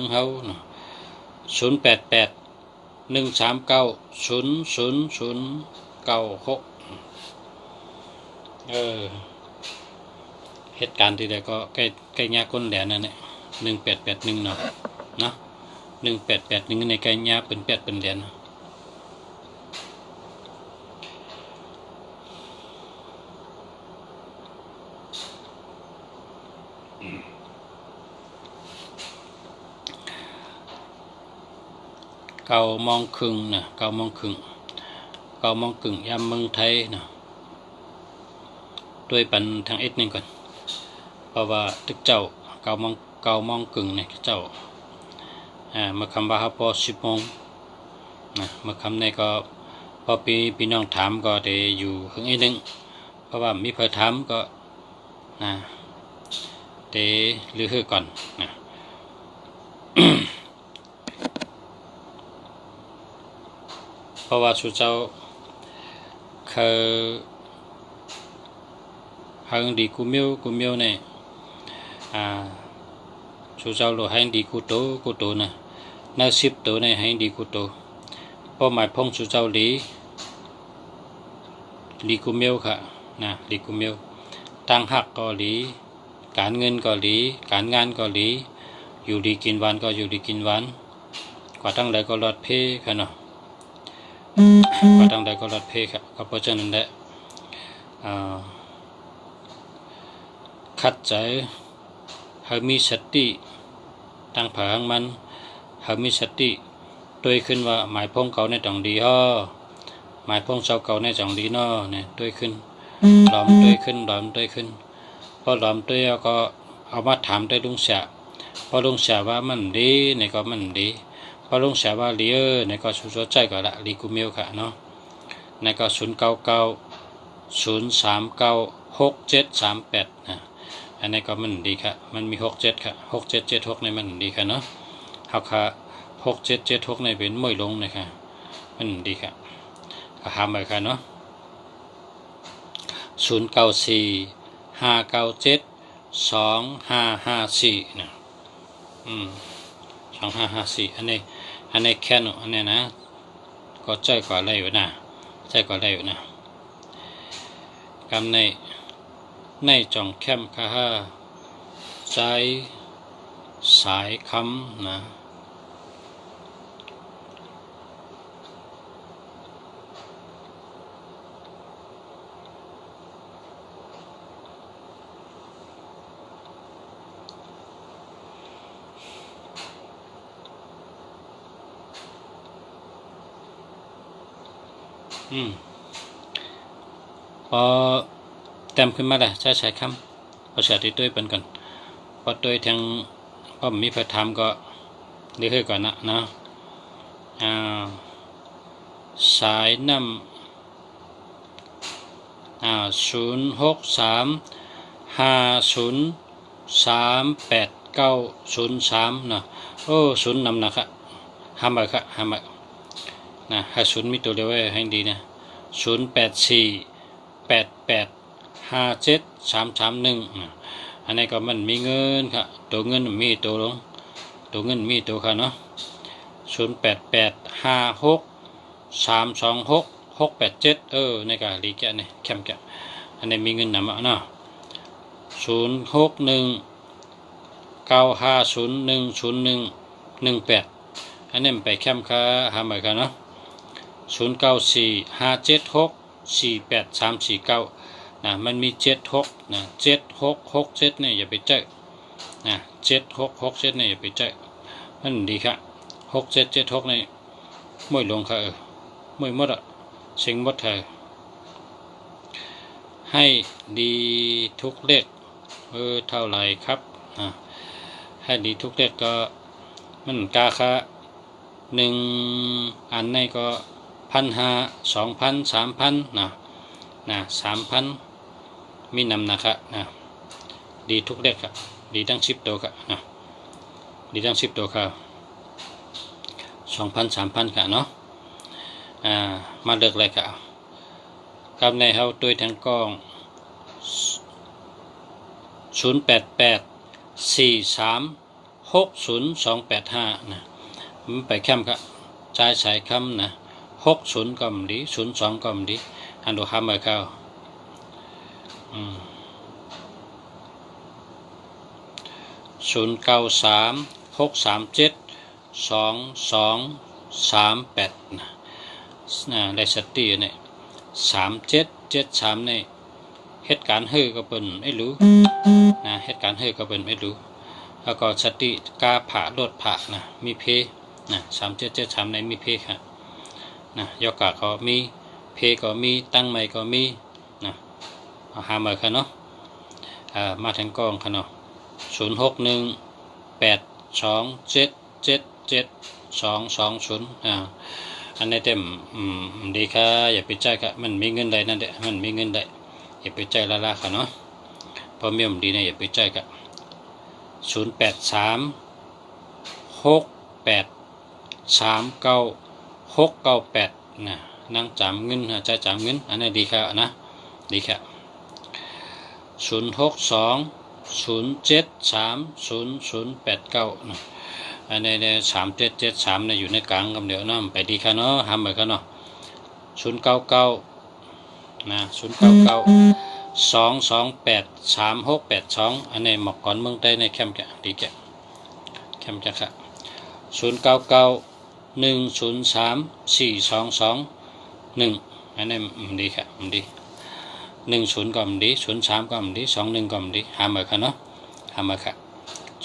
งเฮาเนาะ0881390096เหตุการณ์ที่ใดก็ใกล้ยาคนแหลนั่นแหละ1881เนาะ1881ในใกล้ยาเป็น8เป็นเหรียญ9:30นะ9:30ยามเมืองไทยนะด้วยปันทางเอ็ดนึงก่อนเพราะว่าตึกเจ้า9:30เนี่ยเจ้ามาคำว่าพอ10 โมงนะมาคำในก็พอพี่น้องถามก็ได้อยู่หึงอีกนึงเพราะว่ามีเพื่อถามก็นะได้ลือฮือก่อนนะ เพราะว่าสุเจ้าคือหางดีกูเมียวเนี่ยสุเจ้าโลหางดีกูโตนะน่า10 ตัวเนี่ยหางดีกูโตเพราะหมายพงสุเจ้าดีกูเมียวค่ะนะดีกูเมียวตั้งหักก็ดีการเงินก็ดีการงานก็ดีอยู่ดีกินหวานก็อยู่ดีกินหวานกว่าตั้งใดก็รอดเพค่ะเนาะก็ตั้งใดก็รอดเพครับก็เพราะฉะนั้นแหละคัดใจให้มีสติตั้งผางมันให้มีสติด้วยขึ้นว่าหมายพงเขาในจังดีหมายพงเจ้าเก่าในจังดีเนาะเนี่ยด้วยขึ้นหลอมด้วยขึ้นพอหลอมด้วยก็เอามาถามได้ลุงเสียพอลุงเสียว่ามันดีเนี่ยก็มันดีพอลุงเสียว่าดีเนี่ยก็สุดใจก็ละลีกูเมียวค่ะเนาะเนี่ยก็0990396738นะ อันนี้ก็มันดีค่ะมันมี67ค่ะ6776ในมันดีค่ะเนาะเฮาค่ะ6776ในเป็นมวยลงนะคะมันดีค่ะก็หาไปค่ะเนาะ0945972554นะ2554อันนี้แค่นอันนี้นะก็ใจกว่าอะไรอยู่นะใจกว่าอะไรอยู่นะกำในจ่องแคมค่ะใจสายคำนะพอเต็มขึ้นมาแล้วใช้คำพอเสียที่ด้วยเป็นก่อนพอด้วยทางพอมีพระธรรมก็เรียกก่อนนะสายน้ำ0635038903นะโอ้ศูนย์นำนะครับห้ามไปครับห้ามไปนะให้ศูนย์มีตัวเดียวไว้ให้ดีนะ0848857331อันนี้ก็มันมีเงินครับตัวเงินมีตัวลงตัวเงินมีตัวค่ะเนาะ0885632687ในการรีแกะนี่แคมแกะอันนี้มีเงินนำเนาะ0619501018อันนี้ไปแคมค่ะหาใหม่ค่ะเนาะ0945764839นะมันมี76นะ7667เนี่ยอย่าไปเจอนะ7667เนี่ยอย่าไปเจอมันดีค่ะ6776เนี่ยมวยลงค่ะมวยหมดอ่ะเสียงหมดเธอให้ดีทุกเลขเท่าไหร่ครับให้ดีทุกเลขก็มันกาค่ะ1อันในก็1,500 2,000 3,000นะ3,000มีนำนะครับนะดีทุกเลขครับดีทั้ง10ตัวครับนะดีทั้ง10ตัวครับ2,000 3,000ค่ะเนาะมาเลือกเลยครับกับในเฮาด้วยทางกล้อง0884360285นะมันไปแคมครับใจสายคำนะ60ก็มดี02ก็มดีอันดูหามาเข้า0936372238นะได้สติเนี่ย3773เนี่ยเหตุการณ์เฮือก็เป็นไม่รู้นะเหตุการณ์เฮือก็เป็นไม่รู้แล้วก็สติกาผ่าลดผ่านะมีเพนะ3773ในมีเพค่ะนะยกกะก็มีเพก็มีตั้งใหม่ก็มีนะหามาค่ะเนาะมาทางกองค่ะเนาะ061827772220อันนี้เต็มดีค่ะอย่าไปใจค่ะมันมีเงินได้นั่นแหละมันมีเงินได้อย่าไปใจละค่ะเนาะพอมีดีนะอย่าไปใจค่ะ0836839698นะนั่งจำเงินใจจำเงินอันนี้ดีค่ะนะดีค่ะ0620730089นะอันนี้3773เนี่ยอยู่ในกลางกับเดี๋ยวนะไปดีค่ะเนาะทำไปค่ะเนาะ099นะ09922836682อันนี้หมอกก่อนเมืองใต้ในแคมป์แกดีแกแคมป์จะค่ะ0991034221อันนี้ดีค่ะดี10ก็ดี03ก็ดี21ก็ดีหามาค่ะเนาะหามาค่ะ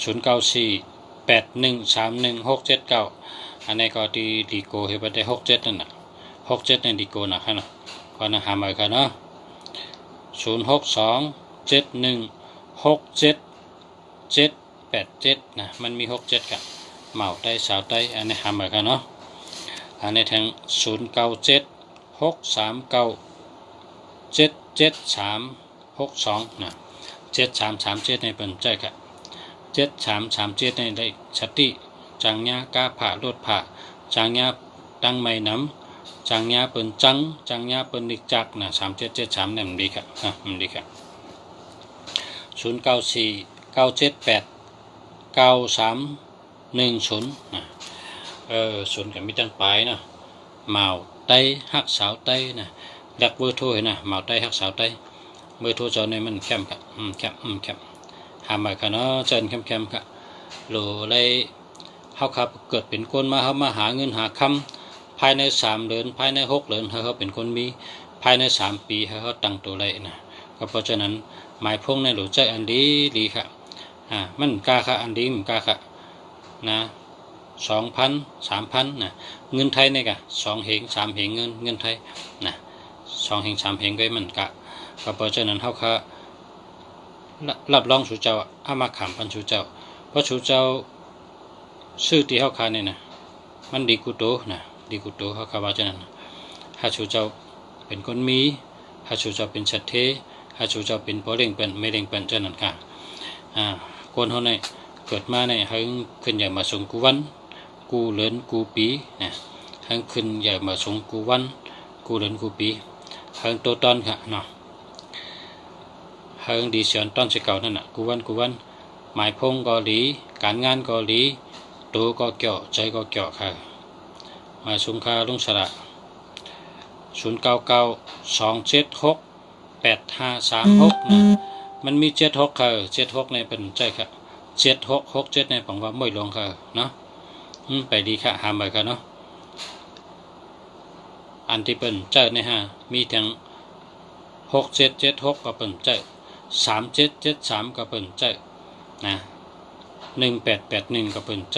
0948131679อันนี้ก็ดีโกเฮบได้67นั่นน่ะ67นั่นดีโกนะค่ะเนาะก็นะหามาค่ะเนาะ0627167787นะมันมี67กับเหมาได้สาวได้อันนี้หามาค่ะเนาะอันนี้ทาง097639776362นะ 7337ในเป็นใจค่ะ7337ในได้สติจังญากาผ่ารถผ่าจังญาตั้งไม่น้ำจังญาเป็นจังญาเป็นนิจักนะ3773เนี่ยมันดีค่ะมันดีค่ะ0949789310นะศูนย์กับมีตั้งปลายนะหมาวไต้ฮักสาวไต้นะแลกเบอร์โทรเห็นนะหมาวไต้ฮักสาวไต้เบอร์โทรเจ้าในมันแคมค่ะแคมหามาค่ะเนาะเจินแคมค่ะโหลเลยเฮาครับเกิดเป็นคนมาเฮามาหาเงินหาคำภายใน3 เดือนภายใน6 เดือนเขาเป็นคนมีภายใน3 ปีเขาตั้งตัวไรนะก็เพราะฉะนั้นหมายพงในหลวงใจอันดีค่ะมันกาค่ะอันดีมันกาค่ะนะ2,000 3,000นะเงินไทยนี่กะ2 เหง3 เหงเงินไทยนะ2 เหง3 เหงก็มันกะก็เพราะฉะนั้นเฮาค่ะรับรองสู่เจ้าอามาขามพันสู่เจ้าเพราะสู่เจ้าชื่อที่เฮาคาเนี่ยนะมันดีกุโตนะดีกุโตเฮาคาว่าฉะนั้นถ้าสู่เจ้าเป็นคนมีถ้าสู่เจ้าเป็นสัตเทถ้าสู่เจ้าเป็นบ่เร่งเป็นไม่เร่งเป็นฉะนั้นค่ะคนเฮาเนี่ยเกิดมาเนี่ยให้ขึ้นอย่ามาส่งกูวันกูเลินกูปีนะให้ขึ้นอย่ามาส่งกูวันกูเลินกูปีให้ตัวตอนค่ะเนาะให้ดีเสียนตอนสิเก่านั่นน่ะกูวันหมายพงก็หลีการงานก็หลีตัวก็เกี่ยวใจก็เกี่ยวค่ะมาสุงคาลุงสระ0992768536นะมันมี76ค่ะ76ในเป็นใจค่ะ7667ในผมว่าไม่ลงค่ะเนาะไปดีค่ะหามไปค่ะเนาะอันที่เป็นใจในมีทั้ง6776ก็เป็นใจ3773ก็เป็นใจนะ1881ก็เป็นใจ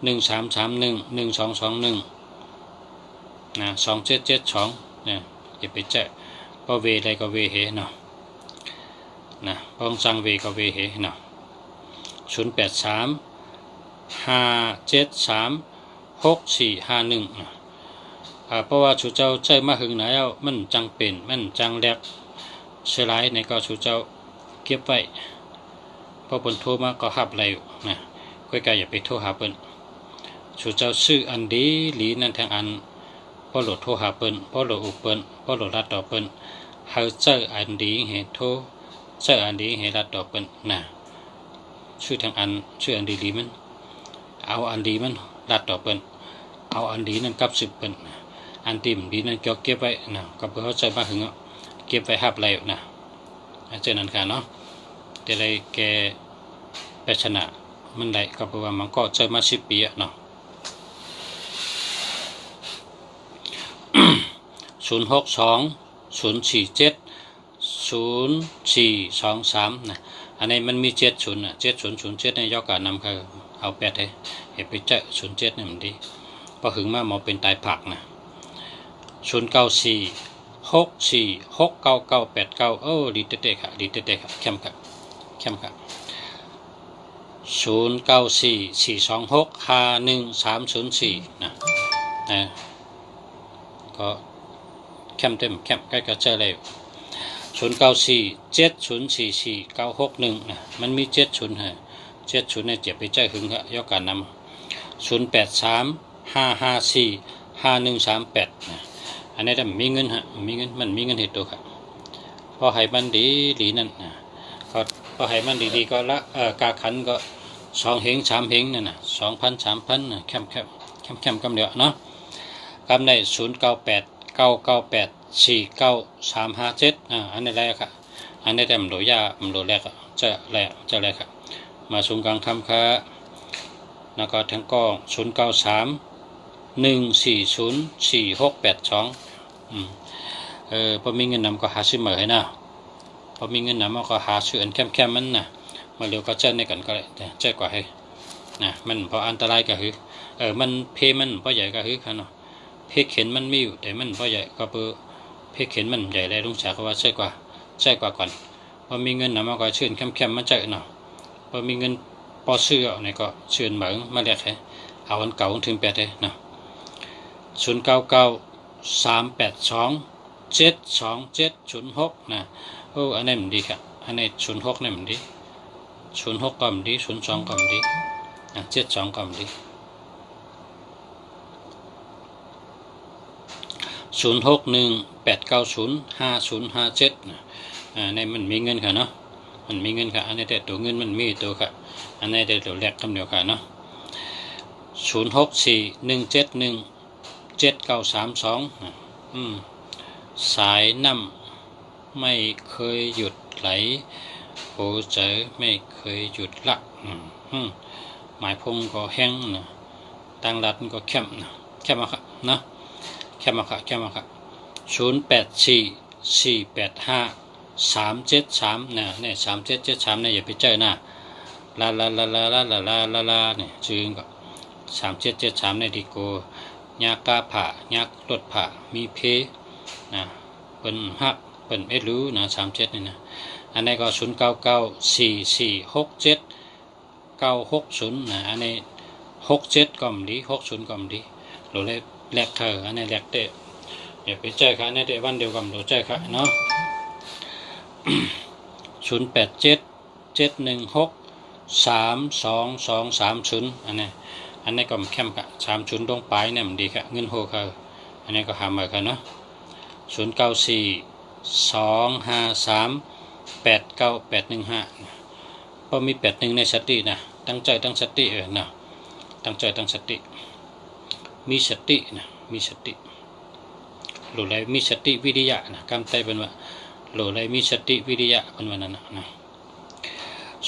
1331 1221นะ2772เนี่ยอย่าไปใจก็เวใดก็เวเหเนาะนะพองสังเวก็เวเหเนาะ0835736451เพราะว่าชูเจ้าใจมาหึงไหนเอามันจังเป็นมันจังแลกเสลายในก็ชูเจ้าเก็บไว้พอเปิ้นโทรมาก็หับไหลนะก้อยกายอย่าไปโทรหาเปิ้นชูเจ้าซื้ออันดีหลีนั่นทางอันพอโหลดโทรหาเปิ้นพอโหลดอุปเปิ้นพอโหลดรัดต่อเปิ้นเฮาเจออันดีให้โทรเจออันดีให้รัดต่อเปิ้นนะชื่อทางอันชื่ออันดีมันเอาอันดีมันรัดต่อเปิ้นเอาอันดีนั่นกับสืบเปิ้นอันติ่มดีนั่นเก็บไว้นะก็เพื่อเขาใจมาหึงเก็บไว้หับไหลนะเจอนั้นค่ะเนาะแต่ไรแกไปชนะมันได้ก็เพราะว่ามันก็ใจมา10 ปีเนาะ0620470423นะอันนี้มันมี70นะ7007ในยอการนำคือเอา8ให้เห็นไปเจอ07เนี่ยมันดีพอหึงมาหมอเป็นตายผักนะ0946469989ดีเตะค่ะดีเตะค่ะเข้มค่ะ0944265134นะก็เข้มเต็มเข้มใกล้กับเจอเลย0947044961นะมันมี70ฮะ70เนี่ยเจ็บไปใจหึงค่ะยอการนำ0835545138นะอันนี้แต่มีเงินฮะมีเงินมันมีเงินเหตุตัวครับพอให้มันดีหลีนั่นนะก็พอให้มันดีก็ละกาขันก็2 เหง3 เหงนั่นน่ะ 2,000 3,000นะแคมกำเดียวเนาะกำได้0989984937อันนี้แหละครับอันนี้แต่มันโดยามันโดแรกจะแรกครับมาสูงกลางทำค่ะแล้วก็ทั้งกอง0931404682พอมีเงินนำก็หาซื้อเหมือให้นะพอมีเงินนำก็หาซื้ออันแคมมันนะมาเร็วก็เจ้าในกันก็เลยเจ้ากว่าให้นะมันพออันตรายก็คือมันเพมันพอใหญ่ก็คือค่ะเนาะเพเข็นมันมีอยู่แต่มันพอใหญ่ก็เพื่อเพเข็นมันใหญ่เลยลุงฉาก็ว่าเจ้ากว่าก่อนพอมีเงินนำก็ชื่นแคมมันเจ้าเนาะพอมีเงินพอซื้อเอาเนี่ยก็ชื่นเหมือนมาเรียกให้เอาอันเก่าถึง8เลยเนาะ0993827270 นะอันนี้มันดีครับ อันนี้06เนี่ยมันดี06ก็มันดี02ก็มันดี72ก็มันดี0618905057ในมันมีเงินค่ะเนาะมันมีเงินค่ะอันนี้แต่ตัวเงินมันมีตัวค่ะอันนี้แต่ตัวแรกคำเดียวค่ะเนาะ0641717932สายน้ำไม่เคยหยุดไหลหัวใจไม่เคยหยุดละหมายพงก็แห้งนะตั้งรัดก็เข้มนะเข้มมาค่ะนะเข้มมาค่ะ0844853773เนี่ย3773เนี่ยอย่าไปเจอนะลาเนี่ยชื่อก็3773เนี่ยดีโกยากาผ่ายากรถผ่ามีเพนะเป็นฮักเป็นไม่รู้นะ37นี่นะอันนี้ก็0994467960นะอันนี้67ก็มดี60ก็มดีโหลดแลกเธออันนี้แลกเตะอย่าไปเจอค่ะในเดวันเดียวกับโหลดเจอค่ะเนาะ0877163230อันนี้ก็เข้มค่ะ30ตรงปลายเนี่ยมันดีค่ะเงินโฮค่ะอันนี้ก็หามาค่ะเนาะ0942538985พอมี81ในสตินะตั้งใจตั้งสตินะตั้งใจตั้งสติมีสตินะมีสติโหลดอะไรมีสติวิริยะนะกำไตเป็นว่าโหลดอะไรมีสติวิริยะเป็นว่านั้นนะ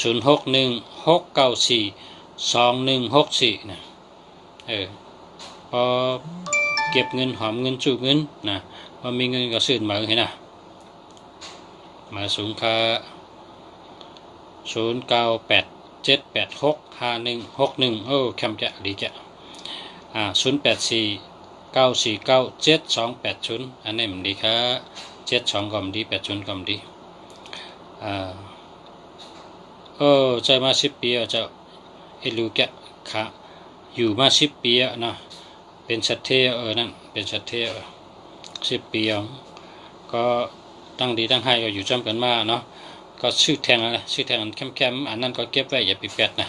0616942164นะพอเก็บเงินหอมเงินจูบเงินนะพอมีเงินก็ซื้อมาเห็นนะมาสูงค่า0987865161แคมจะดีจ้ะ0849497280อันนี้มันดีค่ะ72ก็มันดี80ก็มันดีใจมา10 ปีจะให้รู้แกค่ะอยู่มา10 ปีนะเป็นสัตเทนั่นเป็นสัตเท10 ปีก็ตั้งดีตั้งให้ก็อยู่จำกันมาเนาะก็ชื่อแทงอะไรชื่อแทงเข้มอันนั้นก็เก็บไว้อย่าไปแปดนะ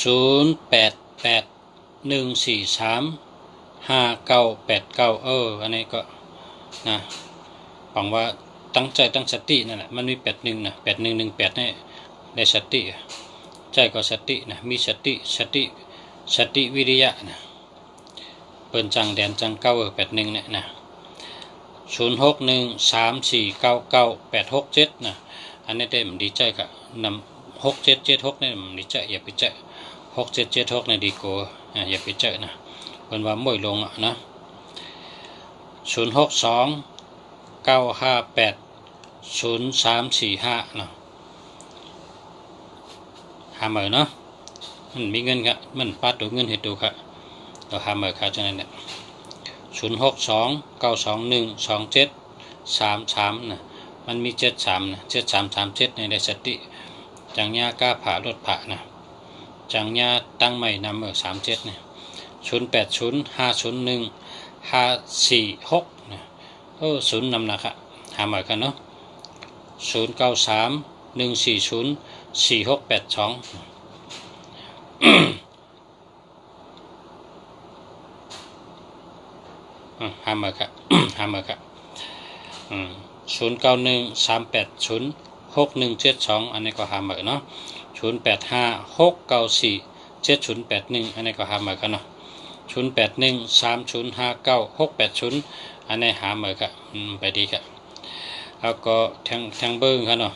0881435989อันนี้ก็นะหวังว่าตั้งใจตั้งสตินั่นแหละมันมี81นะ8118นี่ได้สติใจก็สตินะมีสติวิริยะนะเปิ้นจังแดนจัง81เนี่ยนะ0613499867นะอันนี้ได้มันดีใจค่ะนำ6776เนี่ยมันดีใจอย่าไปเจอ6776เนี่ยดีกว่าอย่าไปเจอนะเปิ้นว่าม่วยลงนะ0629580345นะหาเหมือเนาะมันมีเงินค่ะมันปัดตัวเงินให้ตัวค่ะเราหาเหมือค่ะจังนั้นเนี่ย0629212733นะมันมี73นะ7337ในได้สติจังญากล้าผ่ารถผ่านะจังญาตั้งใหม่นำ37เนี่ย0805015546นะ0นำนะค่ะหาเหมือกันเนาะ0931404682หามาครับหามาครับ0913806172อันนี้ก็หามาเนาะ0856947081อันนี้ก็หามากันเนาะ0813059680อันนี้หามาครับไปดีครับแล้วก็แทงเบิ้งครับเนาะ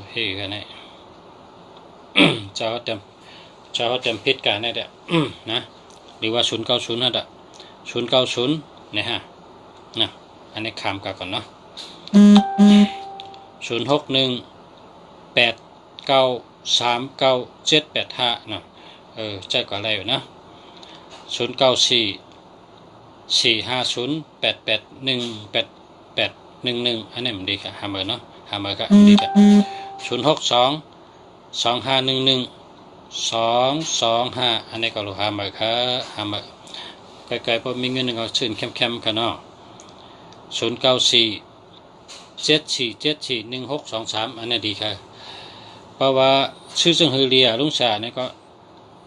เฮ้ยกันนี่เจ้าเต็มพิษกันนี่เด้อนะหรือว่า090นั่นแหละ090เนี่ยฮะนะอันนี้คำกันก่อนเนาะ0618939785นะใจก่อนอะไรอยู่นะ094450881811อันนี้มันดีค่ะหาเบอร์เนาะหาเบอร์ก็ดีค่ะ06225112225อันนี้ก็รู้หาเบอร์ค่ะหาเบอร์ก็ ไกลๆพอมีเงินก็ชื่นแคมๆค่ะเนาะ09474741623อันนี้ดีค่ะเพราะว่าชื่อจังฮือเลียลุงชาเนี่ยก็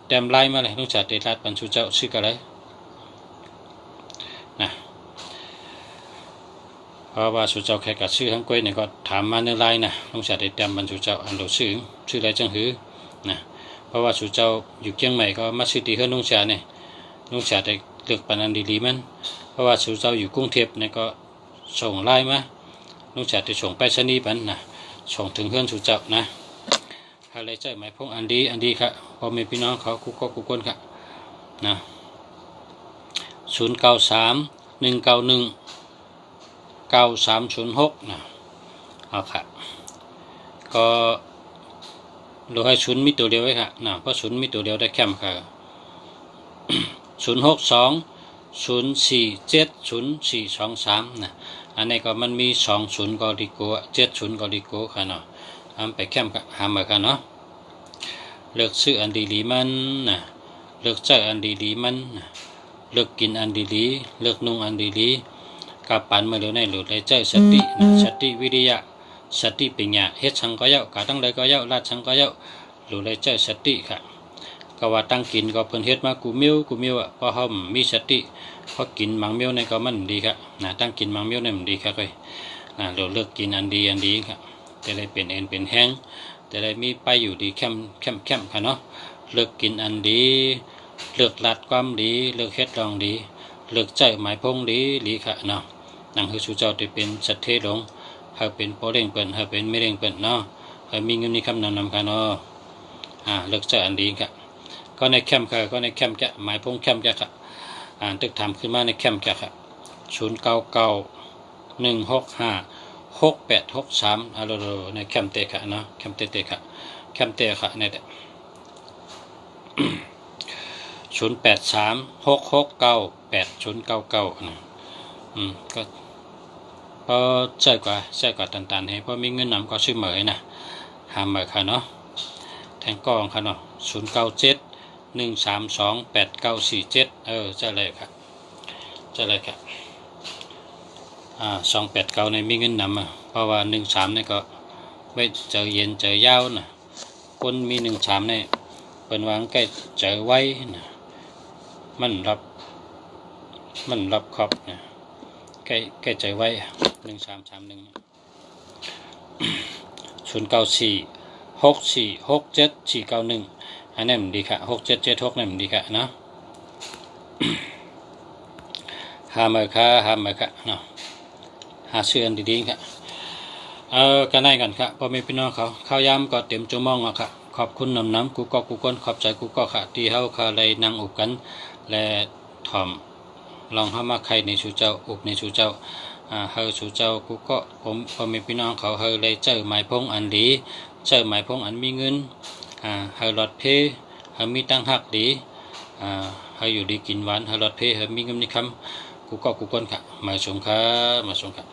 แต้มไล่มาเลยลุงชาเตรัดบรรจุเจ้าชื่อกันเลยนะเพราะว่าสุเจ้าแค่กับชื่อทั้งกล้วยเนี่ยก็ถามมาในไลน์นะลุงชาได้แต้มบรรจุเจ้าอันดูชื่ออะไรจังฮือนะเพราะว่าสุเจ้าอยู่เชียงใหม่ก็มาซื้อตีเฮือนลุงชาเนี่ยลุงชาได้เลือกปนันดีๆมันเพราะว่าสุเจ้าอยู่กรุงเทพเนี่ยก็ส่งไลน์มาลุงชาได้ส่งไปรษณีย์ปันนะส่งถึงเฮือนสุเจ้านะอะไรใจหมายพงอันดีครับพอมีพี่น้องเขากุ๊กก้นครับนะ0931919306นะเอาค่ะก็เราให้ศูนย์มีตัวเดียวไว้ค่ะนะเพราะศูนย์มีตัวเดียวได้แคมค่ะ06204702423นะอันนี้ก็มันมี20ก็ดีกว่า70ก็ดีกว่าค่ะเนาะทำไปแคมค่ะหามาค่ะเนาะเลือกซื้ออันดีๆมันนะเลือกใจอันดีๆมันนะเลือกกินอันดีๆเลือกนุ่งอันดีๆกับปันมาเร็วในหลุดได้ใจสตินะสติวิริยะสติปัญญาเฮ็ดสังก็เยาะกะตั้งใดก็เยาะลาดสังก็เยาะหลุดได้ใจสติค่ะก็ว่าตั้งกินก็เพิ่นเฮ็ดมากูมิ้วอ่ะพอเฮามีสติพอกินมังมิ้วในก็มันดีค่ะนะตั้งกินมังมิ้วในมันดีค่ะเลยนะเราเลือกกินอันดีค่ะจะได้เป็นเอ็นเป็นแห้งจะได้มีไปอยู่ดีเข้มค่ะเนาะเลือกกินอันดีเลือกลัดความดีเลือกเฮ็ดรองดีเลือกใจหมายพงดีค่ะเนาะนั่งคือสุเจ้าที่เป็นสัตเทหลงเฮาเป็นโปเร่งเปิ้นเฮาเป็นไม่เร่งเปิ้นเนาะเฮามีเงินมีคำนำค่ะเนาะเลือกใจอันดีค่ะก็ในแคมป์ค่ะก็ในแคมป์จะหมายพงแคมป์จะค่ะตึกทำขึ้นมาในแคมป์จะค่ะ0991656863ในแคมป์เตะค่ะเนาะแคมป์เตะค่ะแคมป์เตะค่ะเนี่ย0836698099นะก็พอใช่กว่าตันให้พอมีเงินนำก็ซื้อเหมยนะหาเหมยค่ะเนาะแทงกองค่ะเนาะ0971328947ใช่เลยค่ะ289ในมีเงินนำเพราะว่า13นี่ก็ไม่เจอเย็นเจอยาวนะคนมี13นี่เป็นวางใกล้เจอไว้นะมันรับขอบนะใกล้เจอไว้1331 0946467491อันนี้มันดีค่ะ6776นี่มันดีค่ะเนาะหามาค่ะเนาะหาซื้ออันดีๆค่ะกันได้กันค่ะพอมีพี่น้องเขาข้าวยำก็เต็มจุมองอ่ะค่ะขอบคุณน้ำกูก้นขอบใจกูก็ค่ะที่เฮาค่ะเลยนั่งอุบกันและถ่อมลองเข้ามาใครในชูเจ้าอุบในชูเจ้าเฮาชูเจ้ากูก็ผมพอมีพี่น้องเขาเฮาเลยเจอหมายพงอันดีเจอหมายพงอันมีเงินเฮาหลอดเพเฮามีตั้งหักดีเฮาอยู่ดีกินหวานเฮาหลอดเพเฮามีเงินมีคำกูก็กูก้นค่ะมาชมค่ะ